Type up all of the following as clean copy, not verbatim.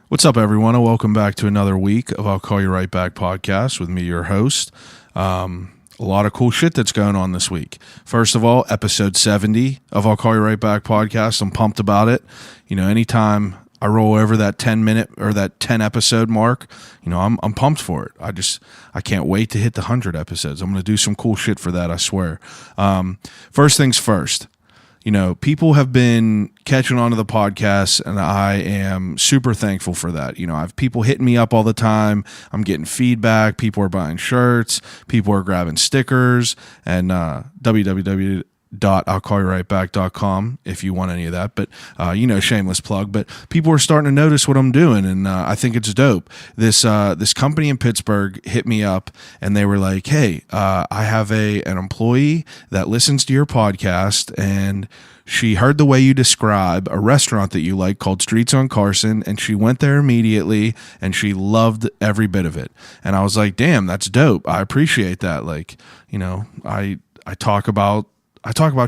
What's up, everyone, and welcome back to another week of I'll Call You Right Back podcast with me, your host. A lot of cool shit that's going on this week. First of all, episode 70 of I'll Call You Right Back podcast. I'm pumped about it. You know, anytime I roll over that 10-minute or that 10 episode mark, you know, I'm pumped for it. I can't wait to hit the 100 episodes. I'm going to do some cool shit for that, I swear. First things first. You know, people have been catching on to the podcast, and I am super thankful for that. You know, I have people hitting me up all the time. I'm getting feedback. People are buying shirts. People are grabbing stickers. And www.I'llCallYouRightBack.com if you want any of that. But, shameless plug. But people are starting to notice what I'm doing, and I think it's dope. This company in Pittsburgh hit me up, and they were like, hey, I have an employee that listens to your podcast, and she heard the way you describe a restaurant that you like called Streets on Carson, and she went there immediately, and she loved every bit of it. And I was like, damn, that's dope. I appreciate that. Like, you know, I talk about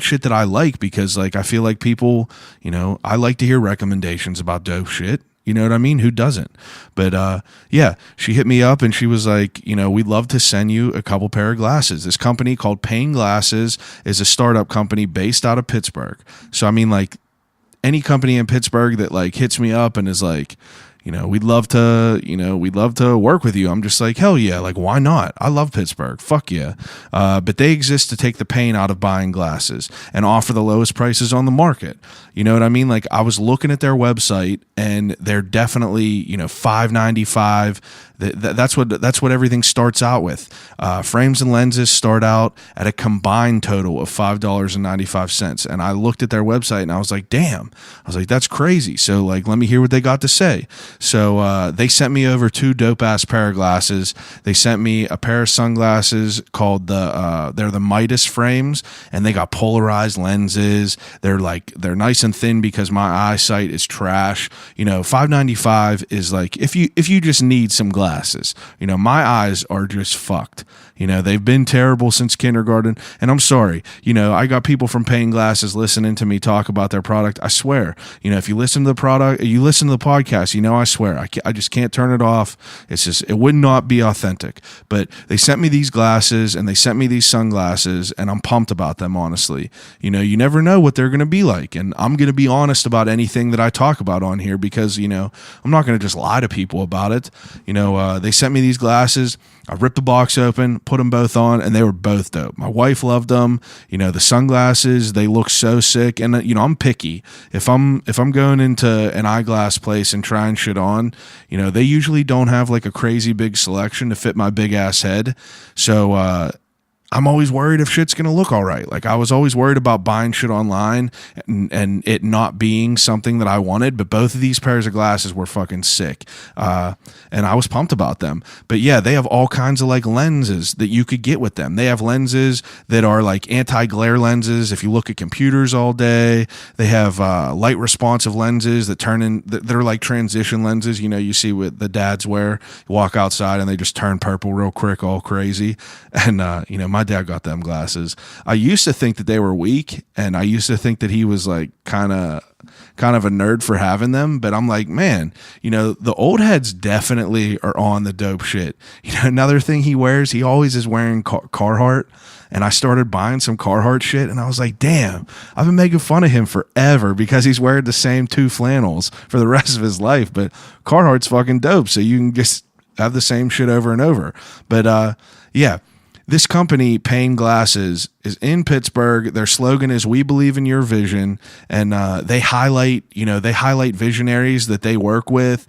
shit that I like because, like, I feel like people, you know, I like to hear recommendations about dope shit. You know what I mean? Who doesn't? But, yeah, she hit me up and she was like, you know, we'd love to send you a couple pair of glasses. This company called Pane Glasses is a startup company based out of Pittsburgh. So, I mean, like, any company in Pittsburgh that, like, hits me up and is like, you know, we'd love to work with you. I'm just like, hell yeah. Like, why not? I love Pittsburgh. Fuck yeah. But they exist to take the pain out of buying glasses and offer the lowest prices on the market. You know what I mean? Like, I was looking at their website and they're definitely, you know, $5.95. That's what everything starts out with. Frames and lenses start out at a combined total of $5.95. And I looked at their website and I was like, damn. I was like, that's crazy. So, like, let me hear what they got to say. So they sent me over two dope ass pair of glasses. They sent me a pair of sunglasses called they're the Midas frames, and they got polarized lenses. They're nice and thin because my eyesight is trash. You know, $5.95 is like if you just need some glasses. You know, my eyes are just fucked. You know, they've been terrible since kindergarten, and I'm sorry. You know, I got people from Pane Glasses listening to me talk about their product. I swear, you know, if you listen to the product, you listen to the podcast, you know, I swear, I just can't turn it off. It's just, it would not be authentic. But they sent me these glasses and they sent me these sunglasses, and I'm pumped about them, honestly. You know, you never know what they're going to be like, and I'm going to be honest about anything that I talk about on here because, you know, I'm not going to just lie to people about it. You know, they sent me these glasses. I ripped the box open, put them both on, and they were both dope. My wife loved them. You know, the sunglasses, they look so sick. And, you know, I'm picky. If I'm going into an eyeglass place and trying shit on, you know, they usually don't have like a crazy big selection to fit my big ass head. So, I'm always worried if shit's going to look all right. Like, I was always worried about buying shit online and it not being something that I wanted, but both of these pairs of glasses were fucking sick. And I was pumped about them. But yeah, they have all kinds of like lenses that you could get with them. They have lenses that are like anti-glare lenses. If you look at computers all day, they have light responsive lenses that they're like transition lenses. You know, you see what the dads wear, you walk outside and they just turn purple real quick, all crazy. And, you know, my dad got them glasses. I used to think that they were weak, and I used to think that he was like kind of a nerd for having them, but I'm like, man, you know, the old heads definitely are on the dope shit. You know, another thing he wears, he always is wearing Carhartt, and I started buying some Carhartt shit, and I was like, damn, I've been making fun of him forever because he's wearing the same two flannels for the rest of his life, but Carhartt's fucking dope, so you can just have the same shit over and over. But yeah. This company, Pane Glasses, is in Pittsburgh. Their slogan is "We believe in your vision," and they highlight visionaries that they work with,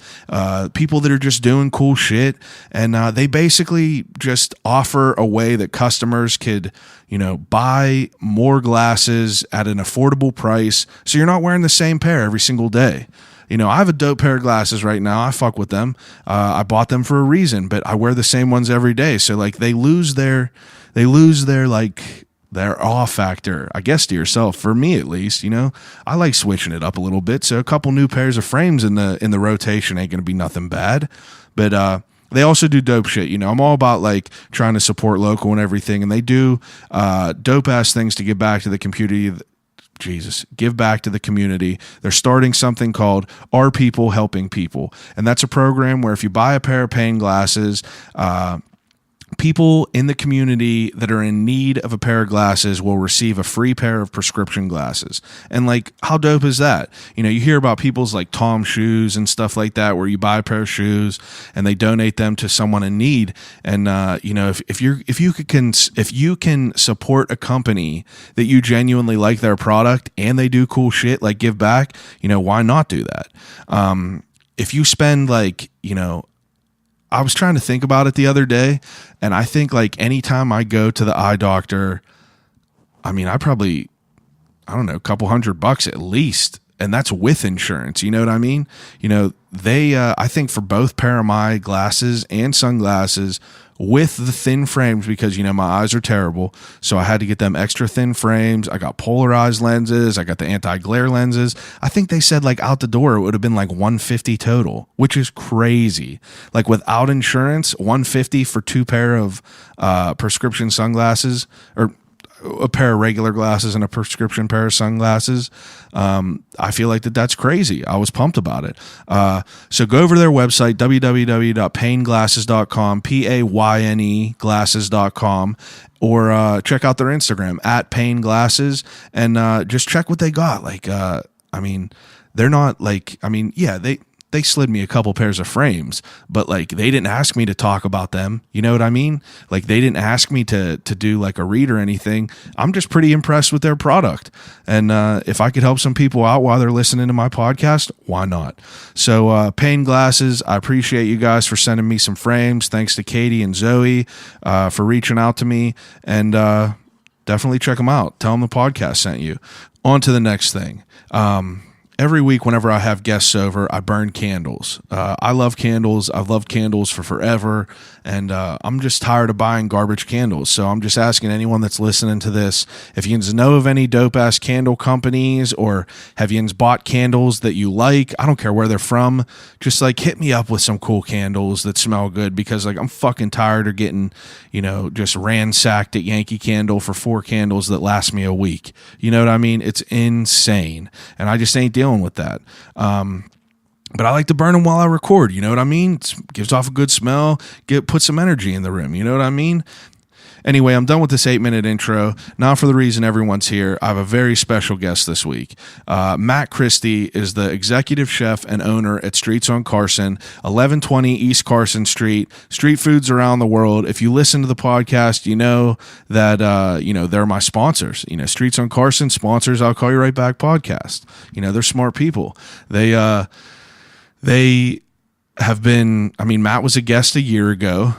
people that are just doing cool shit, and they basically just offer a way that customers could, you know, buy more glasses at an affordable price, so you're not wearing the same pair every single day. You know, I have a dope pair of glasses right now. I fuck with them. I bought them for a reason, but I wear the same ones every day. So like they lose their like their awe factor, I guess, to yourself. For me, at least, you know, I like switching it up a little bit. So a couple new pairs of frames in the rotation ain't going to be nothing bad. But they also do dope shit. You know, I'm all about like trying to support local and everything. And they do dope ass things to give back to the Jesus, give back to the community. They're starting something called Our People Helping People. And that's a program where if you buy a pair of Payne glasses, people in the community that are in need of a pair of glasses will receive a free pair of prescription glasses. And like, how dope is that? You know, you hear about people's like Tom shoes and stuff like that, where you buy a pair of shoes and they donate them to someone in need. And you know, if you can support a company that you genuinely like their product and they do cool shit like give back, you know, why not do that? If you spend like, you know, I was trying to think about it the other day, and I think like anytime I go to the eye doctor, I mean, I don't know, a couple $100 at least, and that's with insurance. You know what I mean? You know, they, I think for both pair of my glasses and sunglasses with the thin frames, because, you know, my eyes are terrible. So I had to get them extra thin frames. I got polarized lenses. I got the anti-glare lenses. I think they said like out the door, it would have been like $150 total, which is crazy. Like without insurance, $150 for 2 pair of prescription sunglasses, or a pair of regular glasses and a prescription pair of sunglasses. I feel like that's crazy. I was pumped about it. So go over to their website, www.payneglasses.com, PAYNE glasses.com, or check out their Instagram at Payne Glasses, and just check what they got. Like, I mean, they're not like, I mean, yeah, they slid me a couple pairs of frames, but like they didn't ask me to talk about them. You know what I mean? Like they didn't ask me to do like a read or anything. I'm just pretty impressed with their product. And if I could help some people out while they're listening to my podcast, why not? So Payne Glasses, I appreciate you guys for sending me some frames. Thanks to Katie and Zoe for reaching out to me. And definitely check them out. Tell them the podcast sent you. On to the next thing. Every week, whenever I have guests over, I burn candles. I love candles. I've loved candles for forever, and I'm just tired of buying garbage candles. So I'm just asking anyone that's listening to this, if you know of any dope-ass candle companies, or have you bought candles that you like, I don't care where they're from, just like hit me up with some cool candles that smell good, because like I'm fucking tired of getting, you know, just ransacked at Yankee Candle for 4 candles that last me a week. You know what I mean? It's insane, and I just ain't dealing with that. But I like to burn them while I record. You know what I mean? It gives off a good smell. Put some energy in the room. You know what I mean? Anyway, I'm done with this 8-minute intro. Now for the reason everyone's here. I have a very special guest this week. Matt Christie is the executive chef and owner at Streets on Carson, 1120 East Carson Street. Street foods around the world. If you listen to the podcast, you know that, you know, they're my sponsors. You know, Streets on Carson sponsors I'll Call You Right Back podcast. You know, they're smart people. They have been, I mean, Matt was a guest a year ago,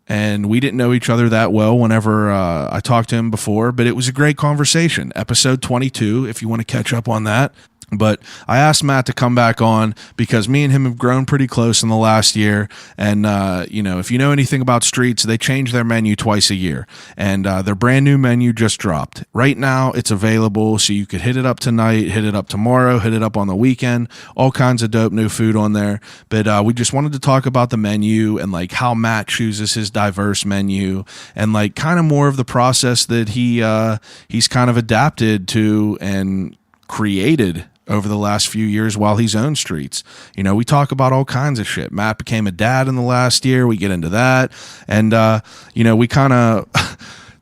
and we didn't know each other that well whenever I talked to him before, but it was a great conversation. Episode 22, if you want to catch up on that. But I asked Matt to come back on because me and him have grown pretty close in the last year. And, you know, if you know anything about Streets, they change their menu twice a year. And their brand new menu just dropped. Right now, it's available, so you could hit it up tonight, hit it up tomorrow, hit it up on the weekend. All kinds of dope new food on there. But we just wanted to talk about the menu and, like, how Matt chooses his diverse menu and, like, kind of more of the process that he's kind of adapted to and created over the last few years while he's owned Streets. You know, we talk about all kinds of shit. Matt became a dad in the last year. We get into that. And, you know, we kind of,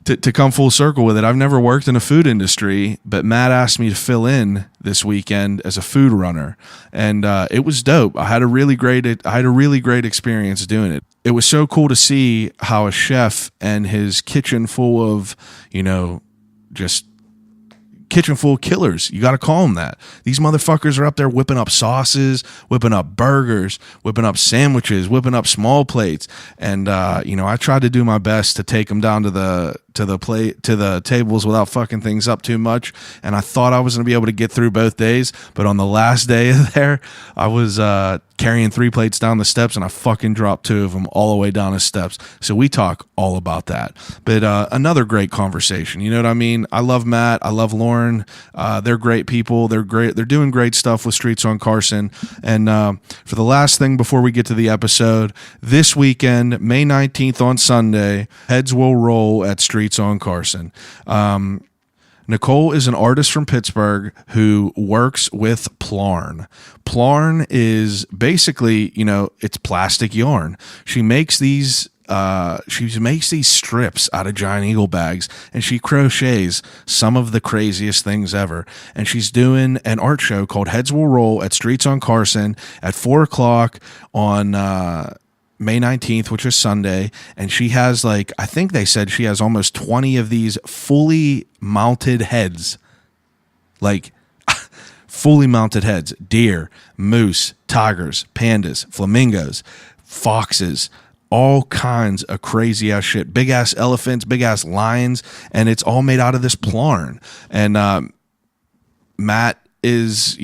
to come full circle with it, I've never worked in a food industry, but Matt asked me to fill in this weekend as a food runner. And it was dope. I had a really great experience doing it. It was so cool to see how a chef and his kitchen full of, you know, just kitchen full of killers. You got to call them that. These motherfuckers are up there whipping up sauces, whipping up burgers, whipping up sandwiches, whipping up small plates. And, you know, I tried to do my best to take them down to the tables without fucking things up too much. And I thought I was going to be able to get through both days. But on the last day there, I was, carrying 3 plates down the steps, and I fucking dropped 2 of them all the way down the steps. So we talk all about that. But another great conversation. You know what I mean? I love Matt. I love Lauren. They're great people. They're great. They're doing great stuff with Streets on Carson. And for the last thing before we get to the episode, this weekend, May 19th on Sunday, heads will roll at Streets on Carson. Nicole is an artist from Pittsburgh who works with Plarn. Plarn is basically, it's plastic yarn. She makes these strips out of giant eagle bags, and she crochets some of the craziest things ever. And she's doing an art show called Heads Will Roll at Streets on Carson at 4:00 on May 19th, which is Sunday. And she has I think they said she has almost 20 of these fully mounted heads, fully mounted heads, deer, moose, tigers, pandas, flamingos, foxes, all kinds of crazy ass shit, big ass elephants, big ass lions, and it's all made out of this Plarn. And Matt has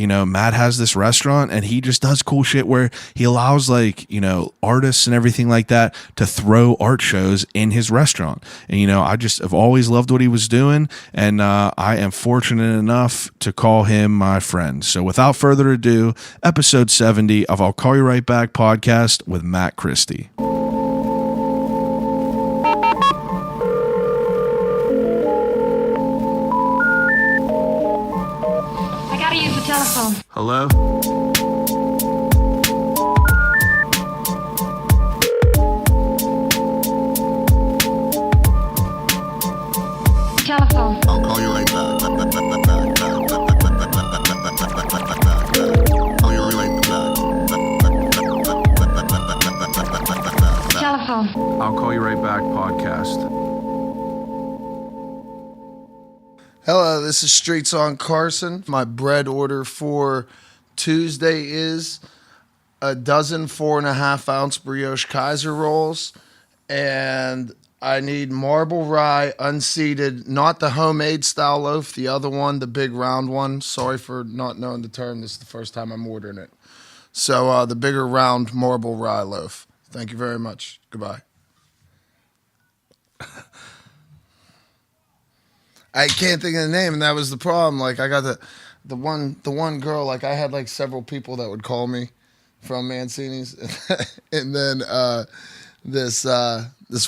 this restaurant, and he just does cool shit where he allows artists and everything like that to throw art shows in his restaurant. And I just have always loved what he was doing, and I am fortunate enough to call him my friend. So without further ado, episode 70 of I'll Call You Right Back podcast with Matt Christie. Telephone. Hello? Telephone. I'll call you right back. Call you right back. Telephone. I'll Call You Right Back podcast. Hello, this is Streets on Carson. My bread order for Tuesday is a dozen 4.5-ounce brioche Kaiser rolls, and I need marble rye unseeded, not the homemade style loaf, the other one, the big round one. Sorry for not knowing the term. This is the first time I'm ordering it. So the bigger round marble rye loaf. Thank you very much. Goodbye. I can't think of the name, and that was the problem. I got the one girl. I had several people that would call me from Mancini's, and then this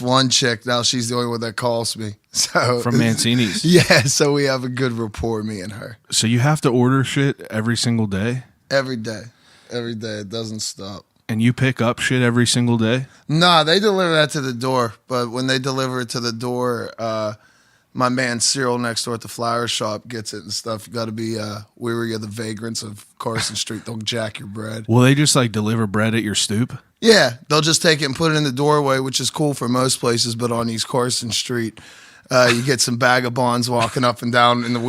one chick. Now she's the only one that calls me. So From Mancini's. Yeah. So we have a good rapport, me and her. So you have to order shit every single day? Every day. It doesn't stop. And you pick up shit every single day? Nah, they deliver that to the door. But when they deliver it to the door, my man Cyril next door at the flower shop gets it and stuff. You got to be weary of the vagrants of Carson Street. They'll jack your bread. Will they just deliver bread at your stoop? Yeah, they'll just take it and put it in the doorway, which is cool for most places. But on East Carson Street, you get some vagabonds walking up and down in the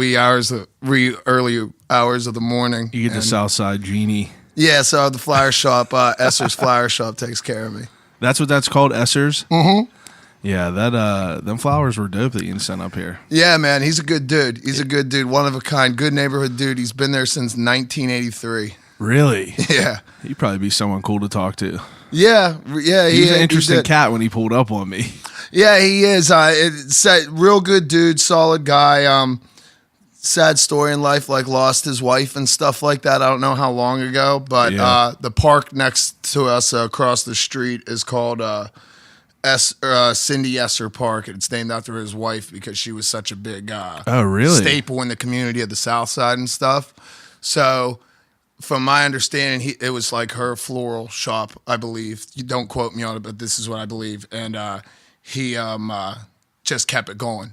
early hours of the morning. You get the Southside Genie. Yeah, so the flower shop, Esser's Flower Shop, takes care of me. That's what that's called, Esser's? Mm-hmm. Yeah, them flowers were dope that you sent up here. Yeah, man, he's a good dude. He's a good dude, one of a kind, good neighborhood dude. He's been there since 1983. Really? Yeah. He'd probably be someone cool to talk to. Yeah. He's an interesting cat when he pulled up on me. Yeah, he is. It's a real good dude, solid guy. Sad story in life, lost his wife and stuff like that. I don't know how long ago, but yeah. The park next to us across the street is called Cindy Esser Park, and it's named after his wife because she was such a big staple in the community of the South Side and stuff. So, from my understanding, it was her floral shop, I believe. You don't quote me on it, but this is what I believe. And he just kept it going.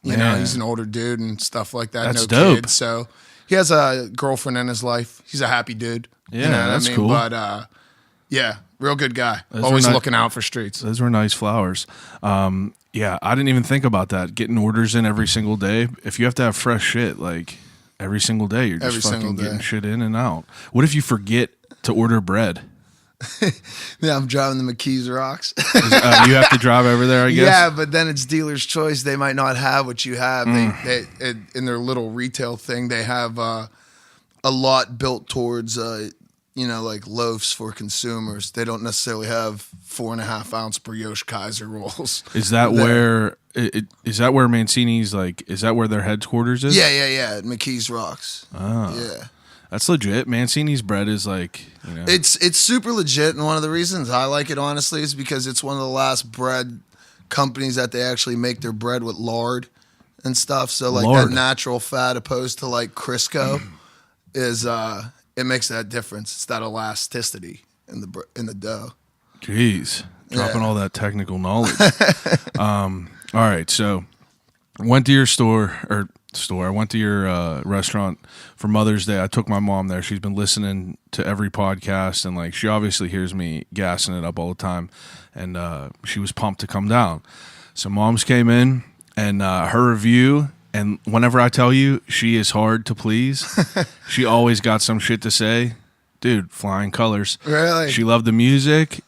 You know, he's an older dude and stuff like that. That's no dope. kids, so he has a girlfriend in his life. He's a happy dude. Yeah, you know that's cool. But yeah, real good guy. Always looking out for streets. Those were nice flowers. Yeah, I didn't even think about that. Getting orders in every single day. If you have to have fresh shit every single day, you're just fucking getting shit in and out. What if you forget to order bread? Yeah, I'm driving the McKees Rocks. You have to drive over there, I guess? Yeah, but then it's dealer's choice. They might not have what you have. They in their little retail thing, they have a lot built towards loaves for consumers. They don't necessarily have 4.5-ounce brioche Kaiser rolls. Is that where is that where Mancini's is that where their headquarters is? Yeah. McKees Rocks. Oh. Yeah. That's legit. Mancini's bread is It's super legit, and one of the reasons I like it honestly is because it's one of the last bread companies that they actually make their bread with lard and stuff. So like Lord. that natural fat opposed to like Crisco is it makes that difference. It's that elasticity in the dough. Jeez, dropping Yeah. all that technical knowledge. All right, so went to your I went to your restaurant for Mother's Day. I took my mom there. She's been listening to every podcast, and like she obviously hears me gassing it up all the time, and she was pumped to come down. So Mom's came in, and her review. And whenever I tell you she is hard to please, she always got some shit to say. Dude, flying colors. Really? She loved the music.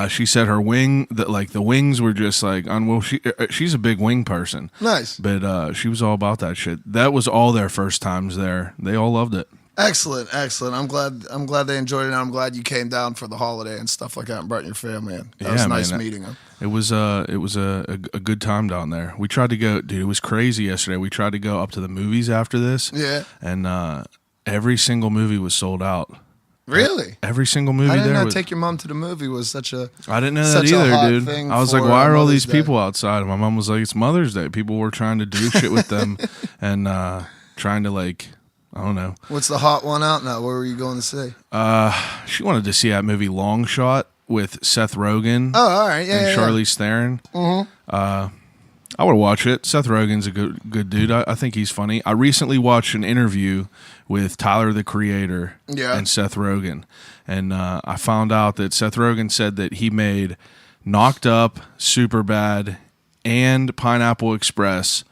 She said her the wings were just like unreal. She's a big wing person. Nice. But she was all about that shit. That was all their first times there. They all loved it. Excellent. I'm glad they enjoyed it, and I'm glad you came down for the holiday and stuff like that and brought your family in. That was nice meeting them. It was a good time down there. We tried to go, dude. It was crazy yesterday. We tried to go up to the movies after this. Yeah. And every single movie was sold out. Really? Every single movie I didn't there know was. Take Your Mom to the Movie was such a. I didn't know that such a hot either, dude. thing I was like, for why are all Mother's these Day. people outside? And my mom was like, it's Mother's Day. People were trying to do shit with them and trying to like, I don't know. What's the hot one out now? Where were you going to see? She wanted to see that movie Long Shot with Seth Rogen Oh, all right. Yeah, and yeah, Charlize Theron. Mm-hmm. I would watch it. Seth Rogen's a good dude. I think he's funny. I recently watched an interview with Tyler, the Creator, and Seth Rogen. And I found out that Seth Rogen said that he made Knocked Up, Superbad, and Pineapple Express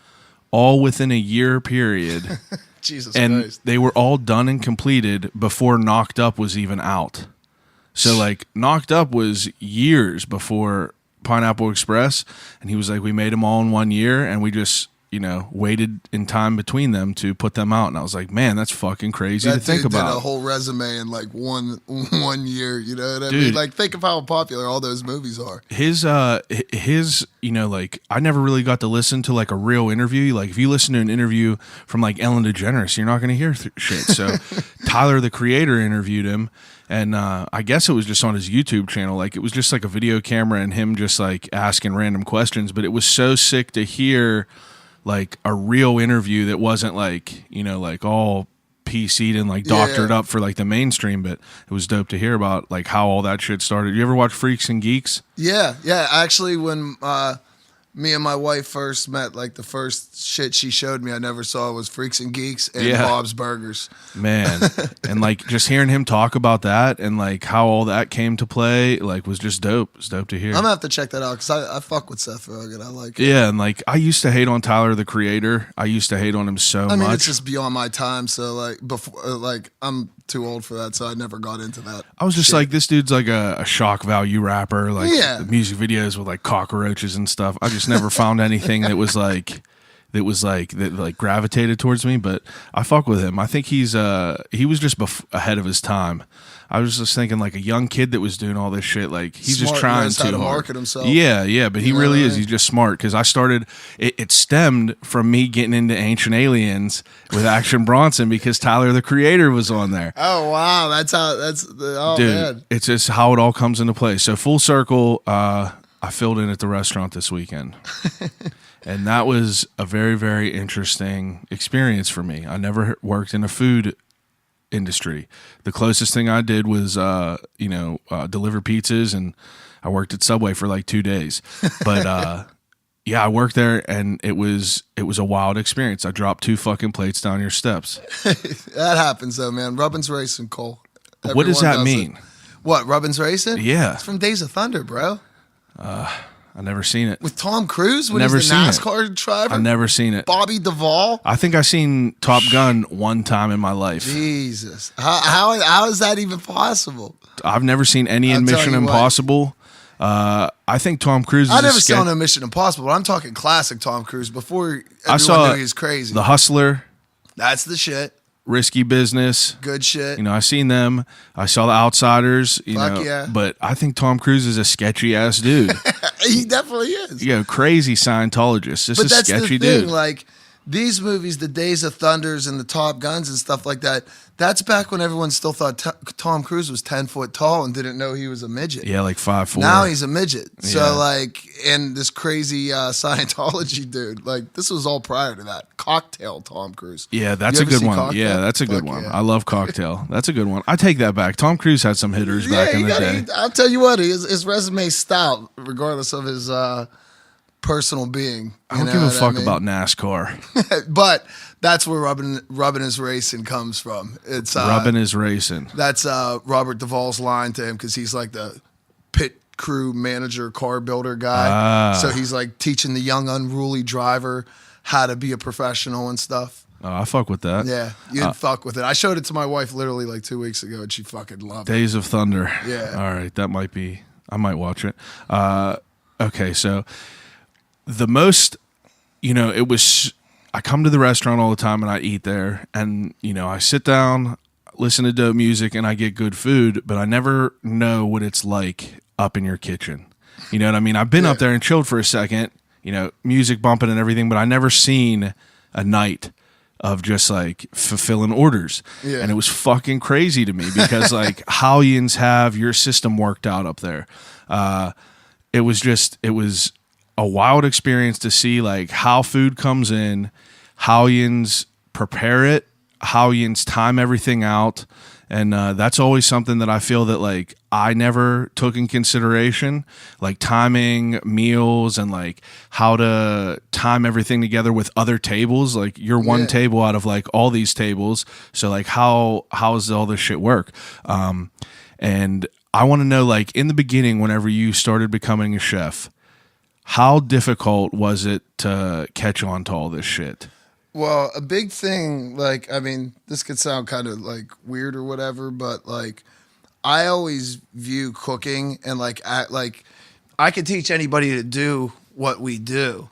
all within a year period. Jesus And Christ. they were all done and completed before Knocked Up was even out. So, like, Knocked Up was years before Pineapple Express, and he was like, we made them all in 1 year, and we just, waited in time between them to put them out. And I was like, man, that's fucking crazy That to think dude about. did a whole resume in like one year. You know what I Dude. mean? Like, think of how popular all those movies are. His like, I never really got to listen to like a real interview. Like, if you listen to an interview from like Ellen DeGeneres, you're not going to hear shit. So Tyler, the Creator, interviewed him. And I guess it was just on his YouTube channel. Like, it was just like a video camera and him just like asking random questions. But it was so sick to hear like a real interview that wasn't like, like all PC'd and like doctored up for like the mainstream. But it was dope to hear about like how all that shit started. You ever watch Freaks and Geeks? Yeah. Actually, when me and my wife first met, like the first shit she showed me I never saw was Freaks and Geeks and Bob's Burgers. Man. And like just hearing him talk about that and like how all that came to play, like was just dope. It's dope to hear. I'm gonna have to check that out because I fuck with Seth Rogen. I like it. Yeah, and like I used to hate on Tyler, the Creator. I used to hate on him so I mean, much. it's just beyond my time. So like before, like I'm too old for that, so I never got into that. I was just like, this dude's like a shock value rapper, like Yeah. the music videos with like cockroaches and stuff. I just never found anything that gravitated towards me. But I fuck with him. I think he was just ahead of his time. I was just thinking like a young kid that was doing all this shit. Like he's Smart, just trying knows how to hard. market himself. Yeah, but he You know really what I is. mean? He's just smart because I started. It stemmed from me getting into Ancient Aliens with Action Bronson because Tyler, the Creator, was on there. Oh wow, that's Dude, man. it's just how it all comes into play. So full circle, I filled in at the restaurant this weekend. And that was a very, very interesting experience for me. I never worked in a food industry. The closest thing I did was, deliver pizzas, and I worked at Subway for like 2 days. But yeah, I worked there, and it was a wild experience. I dropped 2 fucking plates down your steps. That happens though, man. Rubbin's Racing, Cole. What does that Everyone does mean? it. What, Rubbin's Racing? Yeah. It's from Days of Thunder, bro. I never seen it. With Tom Cruise when Never he's the seen it. NASCAR driver. I've never seen it. Bobby Duvall. I think I seen Top Gun one time in my life. Jesus, how is that even possible? I've never seen any in I'll tell Mission you what. Impossible. I think Tom Cruise is I a never sketch- saw no Mission Impossible. I'm talking classic Tom Cruise before everyone I saw knew he was crazy. The Hustler, That's the shit. Risky Business. Good shit. I seen them. I saw The Outsiders. Fuck yeah. But I think Tom Cruise is a sketchy ass dude. He definitely is. Crazy Scientologist. Just But a that's sketchy the thing. dude. Like these movies, the Days of Thunders and the Top Guns and stuff like that, that's back when everyone still thought Tom Cruise was 10 foot tall and didn't know he was a midget. Yeah, like 5'4". Now he's a midget. Yeah. So like, and this crazy Scientology dude, like this was all prior to that. Cocktail Tom Cruise. Yeah, that's You a ever good see one. Cocktail? Yeah, that's a good Fuck one. yeah. I love Cocktail. That's a good one. I take that back. Tom Cruise had some hitters back in the day. I'll tell you what, his resume's stout, regardless of his personal being. I don't give a fuck about NASCAR. But that's where rubbing his racing comes from. It's Rubbing is racing. That's Robert Duvall's line to him because he's like the pit crew manager, car builder guy. So he's like teaching the young unruly driver how to be a professional and stuff. Oh, I fuck with that. Yeah, you'd fuck with it. I showed it to my wife literally like 2 weeks ago, and she fucking loved it. Days of Thunder. Yeah. All right, that might be. I might watch it. Okay, so the most, it was. I come to the restaurant all the time and I eat there, and I sit down, listen to dope music, and I get good food, but I never know what it's like up in your kitchen. You know what I mean? I've been up there and chilled for a second, music bumping and everything, but I never seen a night of just like fulfilling orders. Yeah. And it was fucking crazy to me because like how yins have your system worked out up there. It was a wild experience to see like how food comes in, how yins prepare it, how yins time everything out. And that's always something that I feel that like I never took in consideration, like timing meals and like how to time everything together with other tables. Like you're one table out of like all these tables. So like how does all this shit work? And I want to know, like in the beginning, whenever you started becoming a chef, how difficult was it to catch on to all this shit? Well, a big thing, like, I mean, this could sound kind of like weird or whatever, but like, I always view cooking and like I could teach anybody to do what we do,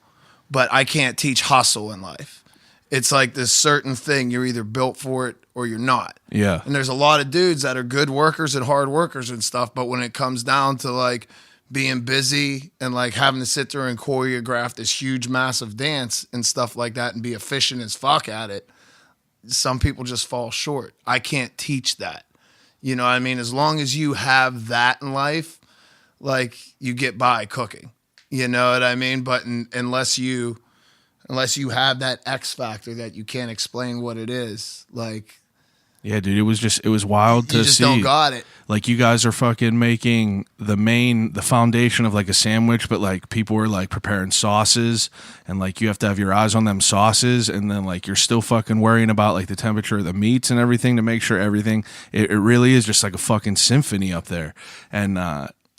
but I can't teach hustle in life. It's like this certain thing, you're either built for it or you're not. Yeah. And there's a lot of dudes that are good workers and hard workers and stuff, but when it comes down to like being busy and like having to sit there and choreograph this huge massive dance and stuff like that and be efficient as fuck at it, some people just fall short. I can't teach that. You know what I mean? As long as you have that in life, like you get by cooking. You know what I mean? But unless you have that X factor that you can't explain what it is, like, yeah, dude, it was wild to see. You just don't got it. Like you guys are fucking making the foundation of like a sandwich, but like people are like preparing sauces and like you have to have your eyes on them sauces, and then like you're still fucking worrying about like the temperature of the meats and everything to make sure everything, it really is just like a fucking symphony up there. And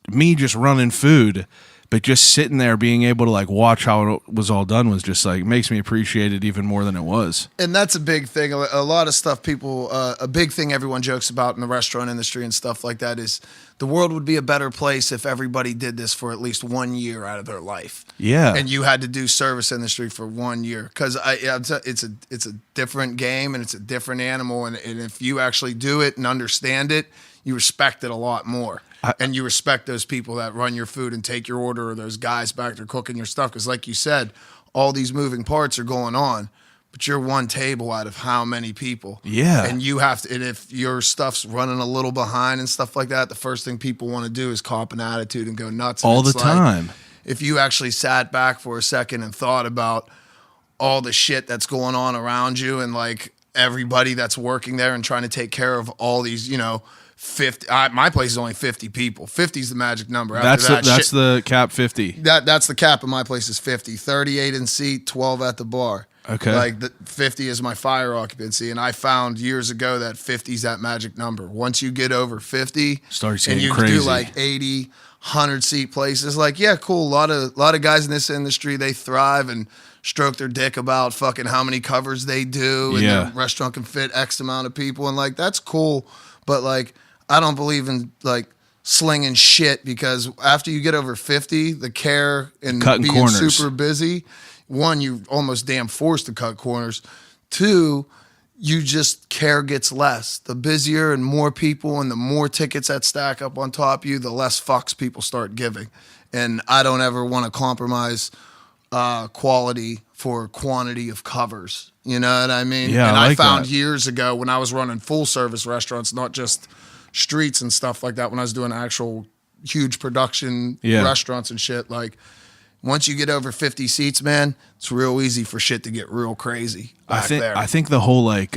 me just running food, but just sitting there being able to like watch how it was all done was just like makes me appreciate it even more than it was. And that's a big thing. A lot of stuff people, a big thing everyone jokes about in the restaurant industry and stuff like that is the world would be a better place if everybody did this for at least 1 year out of their life. Yeah. And you had to do service industry for 1 year because it's a different game and it's a different animal. And if you actually do it and understand it, you respect it a lot more. And you respect those people that run your food and take your order, or those guys back there cooking your stuff. Because like you said, all these moving parts are going on, but you're one table out of how many people? Yeah. And you have to, and if your stuff's running a little behind and stuff like that, the first thing people want to do is cop an attitude and go nuts. And all the it's like, time. if you actually sat back for a second and thought about all the shit that's going on around you and like everybody that's working there and trying to take care of all these, 50. My place is only 50 people. 50 is the magic number. After That's the cap 50. That's the cap of my place is 50. 38 in seat, 12 at the bar. Okay. Like 50 is my fire occupancy, and I found years ago that 50 is that magic number. Once you get over 50, starts and getting you crazy. do like 80, 100 seat places, like yeah, cool. A lot of guys in this industry, they thrive and stroke their dick about fucking how many covers they do, and Yeah. the restaurant can fit X amount of people, and like that's cool, but like I don't believe in like slinging shit because after you get over 50, the care and Cutting being corners. super busy, one, you're almost damn forced to cut corners. Two, you just care gets less. The busier and more people and the more tickets that stack up on top of you, the less fucks people start giving. And I don't ever want to compromise quality for quantity of covers. You know what I mean? Yeah, and I like found that. years ago when I was running full service restaurants, not just streets and stuff like that, when I was doing actual huge production restaurants and shit, like once you get over 50 seats, man, it's real easy for shit to get real crazy back there. I think the whole like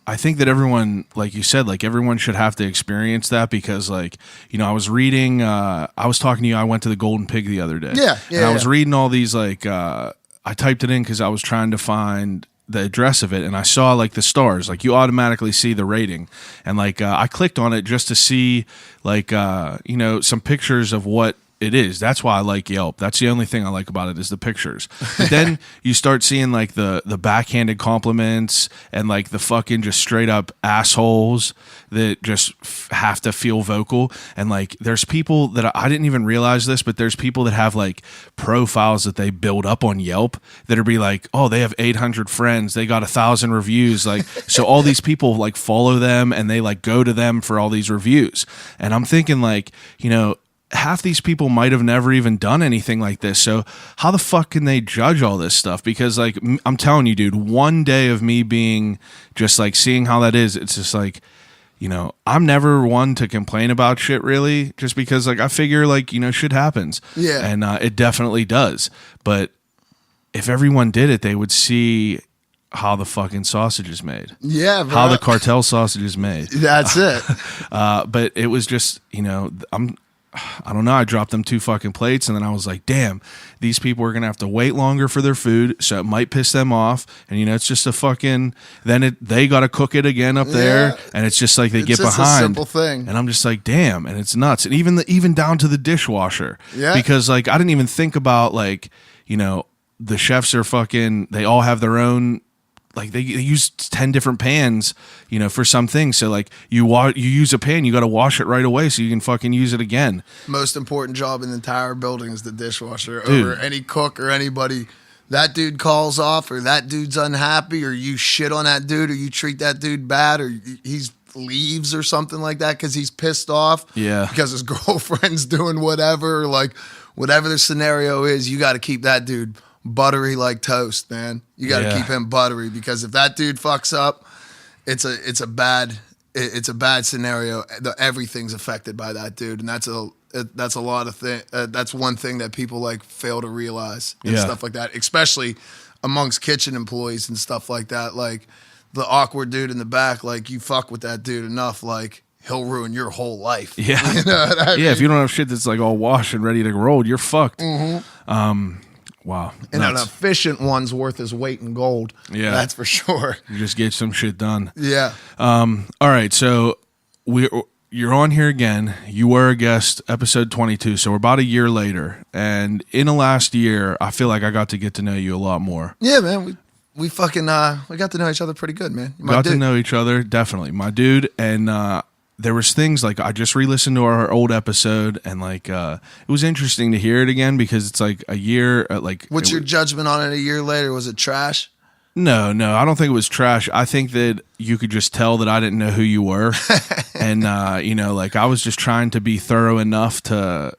I think that everyone, like you said, like everyone should have to experience that because, like, you know, I was reading, I was talking to you, I went to the Golden Pig the other day. Yeah. And I was reading all these, like, I typed it in because I was trying to find the address of it, and I saw, like, the stars. Like, you automatically see the rating. And, like, I clicked on it just to see, like, you know, some pictures of what it is. That's why I like Yelp. That's the only thing I like about it is the pictures. But then you start seeing like the backhanded compliments and like the fucking just straight up assholes that just have to feel vocal. And like there's people that I didn't even realize this, but there's people that have like profiles that they build up on Yelp that'll be like, oh, they have 800 friends, they got 1,000 reviews. Like, so all these people like follow them and they like go to them for all these reviews. And I'm thinking like, you know, half these people might have never even done anything like this. So how the fuck can they judge all this stuff? Because like, I'm telling you, dude, one day of me being just like seeing how that is, it's just like, you know, I'm never one to complain about shit really, just because like I figure like, you know, shit happens. Yeah. And it definitely does. But if everyone did it, they would see how the fucking sausage is made. Yeah, bro. How the cartel sausage is made. That's it. But it was just, you know, I don't know. I dropped them 2 fucking plates, and then I was like, damn, these people are going to have to wait longer for their food, so it might piss them off. And, you know, it's just a fucking, then they got to cook it again up there, and it's just like they get behind. It's just a simple thing. And I'm just like, damn, and it's nuts. And even down to the dishwasher. Yeah. Because, like, I didn't even think about, like, you know, the chefs are fucking, they all have their own, like they use 10 different pans, you know, for some things. So like you use a pan, you got to wash it right away so you can fucking use it again. Most important job in the entire building is the dishwasher. Dude. Over any cook or anybody. That dude calls off or that dude's unhappy or you shit on that dude or you treat that dude bad or he's leaves or something like that because he's pissed off. Yeah. Because his girlfriend's doing whatever, like whatever the scenario is, you got to keep that dude buttery like toast, man. You got to keep him buttery because if that dude fucks up, it's a bad scenario. Everything's affected by that dude, and that's a lot of thing. That's one thing that people like fail to realize and stuff like that, especially amongst kitchen employees and stuff like that. Like the awkward dude in the back, like you fuck with that dude enough, like he'll ruin your whole life. Yeah, you know what I mean? If you don't have shit that's like all washed and ready to roll, you're fucked. Wow. And Nuts. an efficient one's worth his weight in gold. Yeah. That's for sure. You just get some shit done. Yeah. All right, so you're on here again. You were a guest, episode 22, so we're about a year later. And in the last year, I feel like I got to get to know you a lot more. Yeah, man. We fucking we got to know each other pretty good, man. Got to know each other, definitely. My dude, and there was things like I just re-listened to our old episode, and like it was interesting to hear it again because it's like a year. What's your judgment on it a year later? Was it trash? No, I don't think it was trash. I think that you could just tell that I didn't know who you were, and you know, like I was just trying to be thorough enough to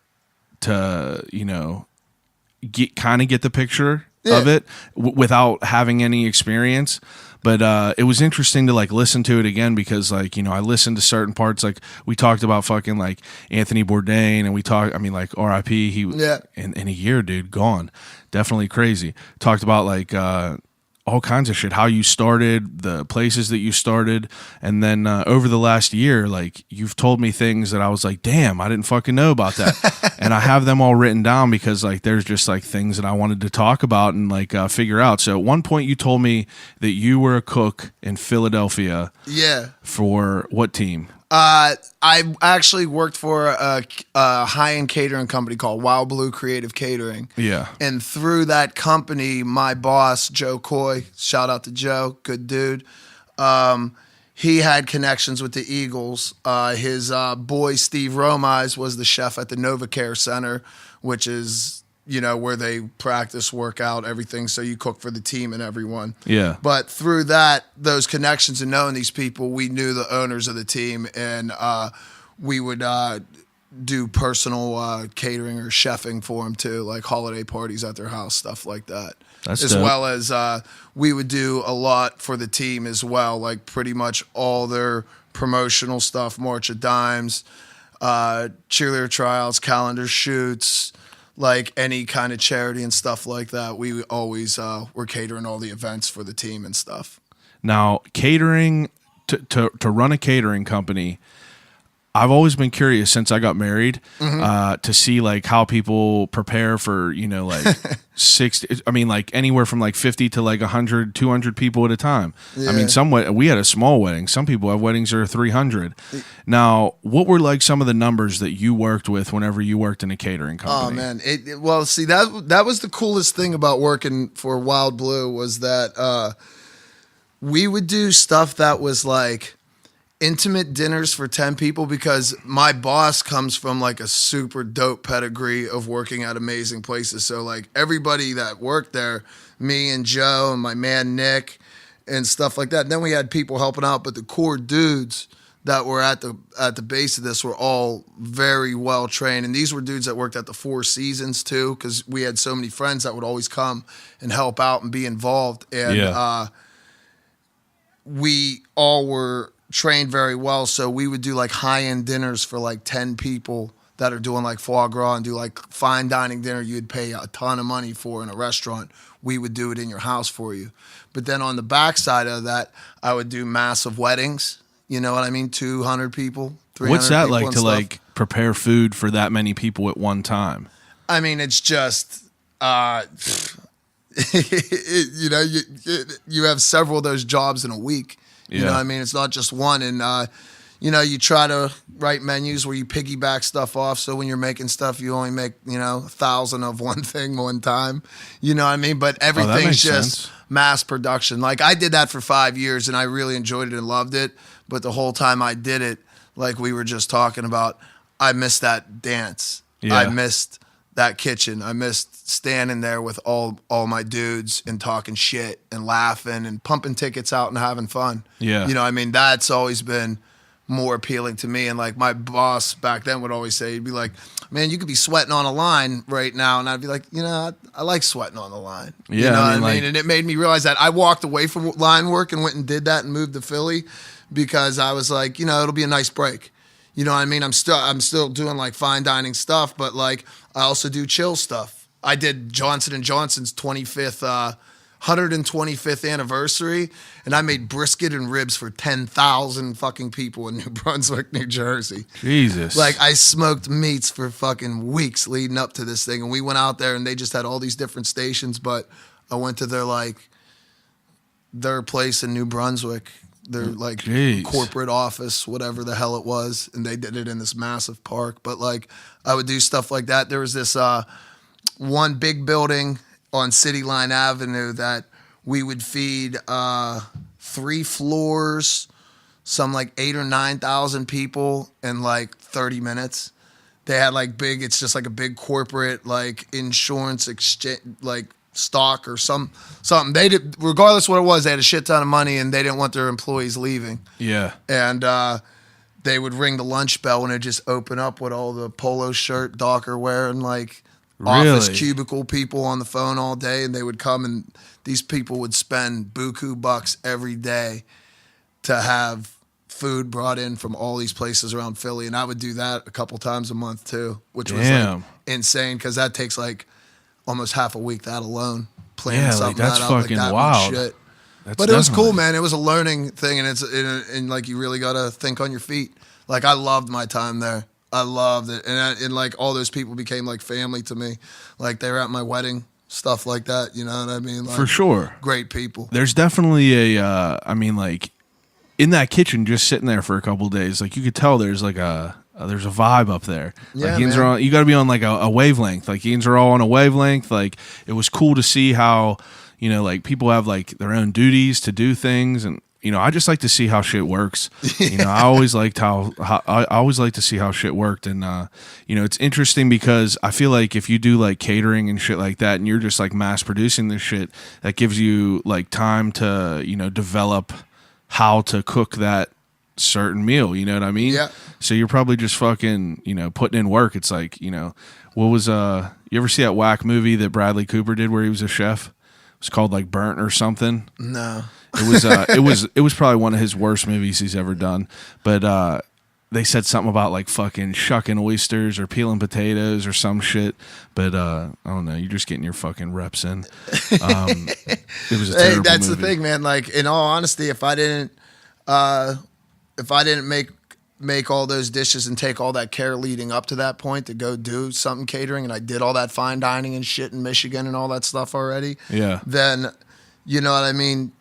you know get the picture of it without having any experience. But it was interesting to like listen to it again because like, you know, I listened to certain parts. Like we talked about fucking like Anthony Bourdain and like RIP, he in a year, dude, gone. Definitely crazy. Talked about like all kinds of shit, how you started, the places that you started. And then over the last year, like you've told me things that I was like, damn, I didn't fucking know about that. And I have them all written down because like there's just like things that I wanted to talk about and like figure out. So at one point you told me that you were a cook in Philadelphia. Yeah. For what team? I actually worked for a high-end catering company called Wild Blue Creative Catering. Yeah. And through that company, my boss, Joe Coy, shout out to Joe, good dude, he had connections with the Eagles. His boy, Steve Romize, was the chef at the NovaCare Center, which is, you know, where they practice, work out, everything. So you cook for the team and everyone. Yeah. But through that, those connections and knowing these people, we knew the owners of the team, and we would do personal catering or chefing for them too, like holiday parties at their house, stuff like that. That's as dope. well as we would do a lot for the team as well, like pretty much all their promotional stuff, March of Dimes, cheerleader tryouts, calendar shoots, like any kind of charity and stuff like that. We always were catering all the events for the team and stuff. Now, catering, to run a catering company, I've always been curious since I got married to see like how people prepare for, like 60, I mean, like anywhere from like 50 to like 100, 200 people at a time. Yeah. I mean, we had a small wedding. Some people have weddings that are 300. Now, what were like some of the numbers that you worked with whenever you worked in a catering company? Oh man. Well, see, that was the coolest thing about working for Wild Blue was that we would do stuff that was like intimate dinners for 10 people because my boss comes from like a super dope pedigree of working at amazing places. So like everybody that worked there, me and Joe and my man Nick and stuff like that. And then we had people helping out, but the core dudes that were at the base of this were all very well trained. And these were dudes that worked at the Four Seasons too, because we had so many friends that would always come and help out and be involved. And we all were trained very well, so we would do like high-end dinners for like 10 people that are doing like foie gras and do like fine dining dinner you'd pay a ton of money for in a restaurant. We would do it in your house for you. But then on the backside of that, I would do massive weddings. You know what I mean? 200 people, 300 What's that people like and to stuff. like prepare food for that many people at one time? I mean, it's just, you have several of those jobs in a week. You know what I mean? It's not just one. And, you try to write menus where you piggyback stuff off. So when you're making stuff, you only make, 1,000 of one thing one time. You know what I mean? But everything's makes just sense. mass production. Like I did that for 5 years and I really enjoyed it and loved it. But the whole time I did it, like we were just talking about, I missed that dance. Yeah. I missed that kitchen. I missed standing there with all my dudes and talking shit and laughing and pumping tickets out and having fun. Yeah. You know what I mean? That's always been more appealing to me. And like my boss back then would always say, he'd be like, man, you could be sweating on a line right now. And I'd be like, I like sweating on the line. Yeah, You know I mean, what I mean? like- And it made me realize that I walked away from line work and went and did that and moved to Philly because I was like, it'll be a nice break. You know what I mean? I'm still doing like fine dining stuff, but like I also do chill stuff. I did Johnson & Johnson's 125th anniversary, and I made brisket and ribs for 10,000 fucking people in New Brunswick, New Jersey. Jesus. Like I smoked meats for fucking weeks leading up to this thing, and we went out there and they just had all these different stations, but I went to their place in New Brunswick. Their like Jeez. corporate office, whatever the hell it was, and they did it in this massive park. But like I would do stuff like that. There was this one big building on City Line Avenue that we would feed 3 floors, some like 8,000 or 9,000 people in like 30 minutes. They had like it's just like a big corporate like insurance exchange, like stock or something. They did, regardless what it was, they had a shit ton of money and they didn't want their employees leaving. Yeah. And they would ring the lunch bell and it'd just open up with all the polo shirt, Docker wearing like office Really? cubicle people on the phone all day, and they would come and these people would spend buku bucks every day to have food brought in from all these places around Philly. And I would do that a couple times a month too, which was like Damn. insane because that takes like almost half a week, that alone. Planning Yeah, like, something that's that out, fucking like that wild. much shit. That's But it was cool, definitely- man. It was a learning thing, and and like you really got to think on your feet. Like I loved my time there. I loved it, and like all those people became like family to me. Like they were at my wedding, stuff like that. You know what I mean? Like, For sure. great people. There's definitely like in that kitchen, just sitting there for a couple of days, like you could tell there's like there's a vibe up there. Yeah, like yins man. are on, you got to be on like a wavelength. Like yins are all on a wavelength. Like it was cool to see how like people have like their own duties to do things, and I just like to see how shit works. I always liked how I always like to see how shit worked, and it's interesting because I feel like if you do like catering and shit like that, and you're just like mass producing this shit, that gives you like time to develop how to cook that certain meal. You know what I mean? Yeah. So you're probably just fucking, putting in work. It's like, what was you ever see that whack movie that Bradley Cooper did where he was a chef? It was called like Burnt or something. No. It was probably one of his worst movies he's ever done. But they said something about like fucking shucking oysters or peeling potatoes or some shit. But I don't know. You're just getting your fucking reps in. It was a terrible That's movie. the thing, man. Like, in all honesty, if I didn't make all those dishes and take all that care leading up to that point to go do something catering, and I did all that fine dining and shit in Michigan and all that stuff already, then, you know what I mean?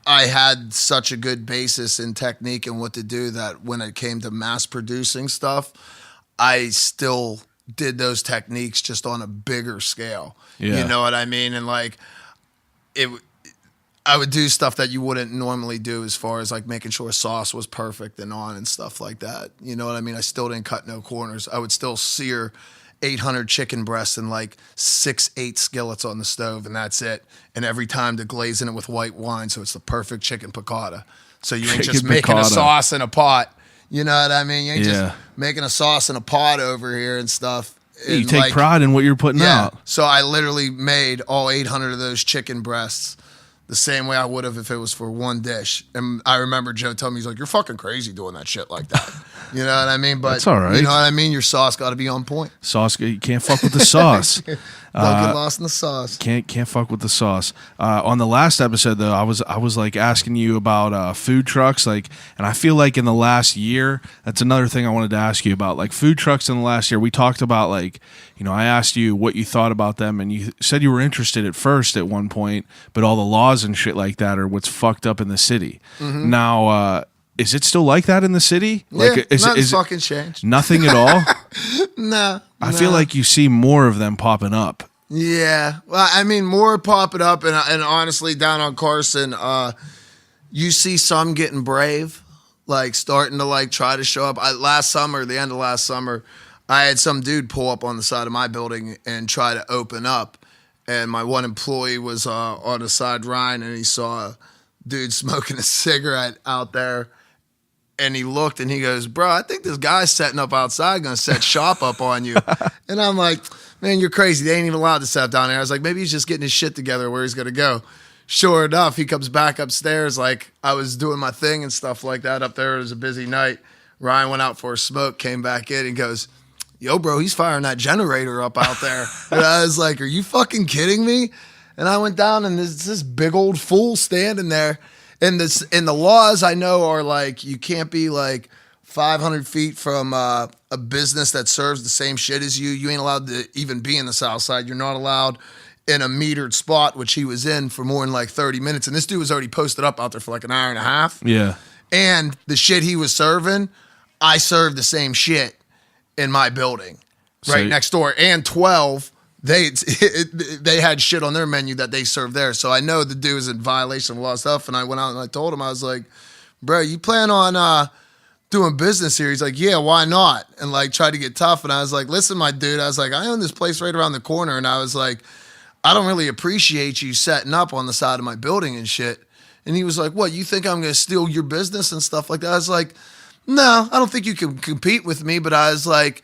I had such a good basis in technique and what to do that when it came to mass producing stuff, I still did those techniques just on a bigger scale. Yeah. You know what I mean? And like, I would do stuff that you wouldn't normally do as far as like making sure sauce was perfect and on and stuff like that. You know what I mean? I still didn't cut no corners. I would still sear 800 chicken breasts in like 6-8 skillets on the stove, and that's it. And every time to glaze in it with white wine, so it's the perfect chicken piccata. So you ain't just making a sauce in a pot. You know what I mean? You ain't just making a sauce in a pot over here and stuff. You take pride in what you're putting out. So I literally made all 800 of those chicken breasts the same way I would have if it was for one dish. And I remember Joe told me, he's like, you're fucking crazy doing that shit like that. You know what I mean? But that's all right. You know what I mean? Your sauce got to be on point. Sauce, you can't fuck with the sauce. Don't get lost in the sauce. Can't fuck with the sauce. On the last episode though, I was like asking you about food trucks, like, and I feel like in the last year, that's another thing I wanted to ask you about, like food trucks in the last year. We talked about like, I asked you what you thought about them, and you said you were interested at first at one point, but all the laws and shit like that are what's fucked up in the city. Mm-hmm. Now, is it still like that in the city? Like, nothing's fucking changed. Nothing at all? No. I feel like you see more of them popping up. Yeah. Well, I mean, more popping up, and honestly, down on Carson, you see some getting brave, like starting to like try to show up. The end of last summer, I had some dude pull up on the side of my building and try to open up. And my one employee was on the side Ryan, and he saw a dude smoking a cigarette out there. And he looked and he goes, bro, I think this guy's setting up outside going to set shop up on you. And I'm like, man, you're crazy. They ain't even allowed to set up down there. I was like, maybe he's just getting his shit together where he's going to go. Sure enough, he comes back upstairs like I was doing my thing and stuff like that up there. It was a busy night. Ryan went out for a smoke, came back in and goes, yo, bro, he's firing that generator up out there. And I was like, are you fucking kidding me? And I went down and there's this big old fool standing there. And the laws I know are like you can't be like 500 feet from a business that serves the same shit as you. You ain't allowed to even be in the South Side. You're not allowed in a metered spot, which he was in for more than like 30 minutes. And this dude was already posted up out there for like an hour and a half. Yeah. And the shit he was serving, I served the same shit in my building right next door. And 12, they had shit on their menu that they served there. So I know the dude was in violation of a lot of stuff. And I went out and I told him, I was like, bro, you plan on doing business here? He's like, yeah, why not? And like tried to get tough. And I was like, listen, my dude, I was like, I own this place right around the corner. And I was like, I don't really appreciate you setting up on the side of my building and shit. And he was like, what, you think I'm going to steal your business and stuff like that? I was like, no, I don't think you can compete with me. But I was like,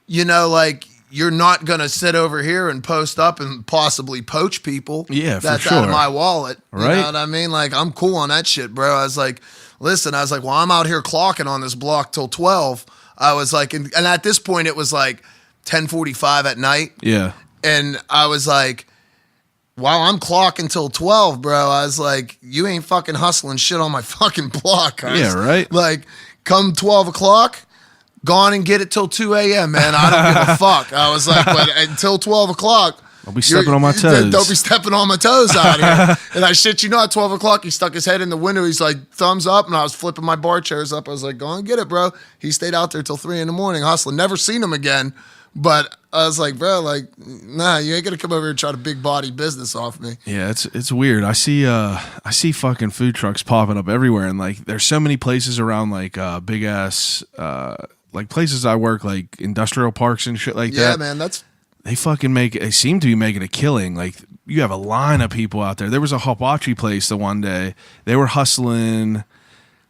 like, you're not going to sit over here and post up and possibly poach people. Yeah, that's for sure. out of my wallet. Right. You know what I mean? Like, I'm cool on that shit, bro. I was like, listen, well, I'm out here clocking on this block till 12. I was like, and at this point, it was like 10:45 at night. Yeah. And I was like, while I'm clocking till 12, bro, I was like, you ain't fucking hustling shit on my fucking block. Yeah, right. Like, come 12 o'clock, gone and get it till 2 a.m., man. I don't give a fuck. I was like, but until 12 o'clock, I'll be stepping on my toes. Don't be stepping on my toes out here. And I shit you not, at 12 o'clock, he stuck his head in the window. He's like, thumbs up. And I was flipping my bar chairs up. I was like, go and get it, bro. He stayed out there till 3 a.m. hustling. Never seen him again. But I was like, bro, like, nah, you ain't gonna come over here and try to big body business off me. Yeah, it's weird. I see fucking food trucks popping up everywhere, and like there's so many places around like big ass like places I work, like industrial parks and shit like that. Yeah, man, they seem to be making a killing. Like you have a line of people out there. There was a hibachi place the one day. They were hustling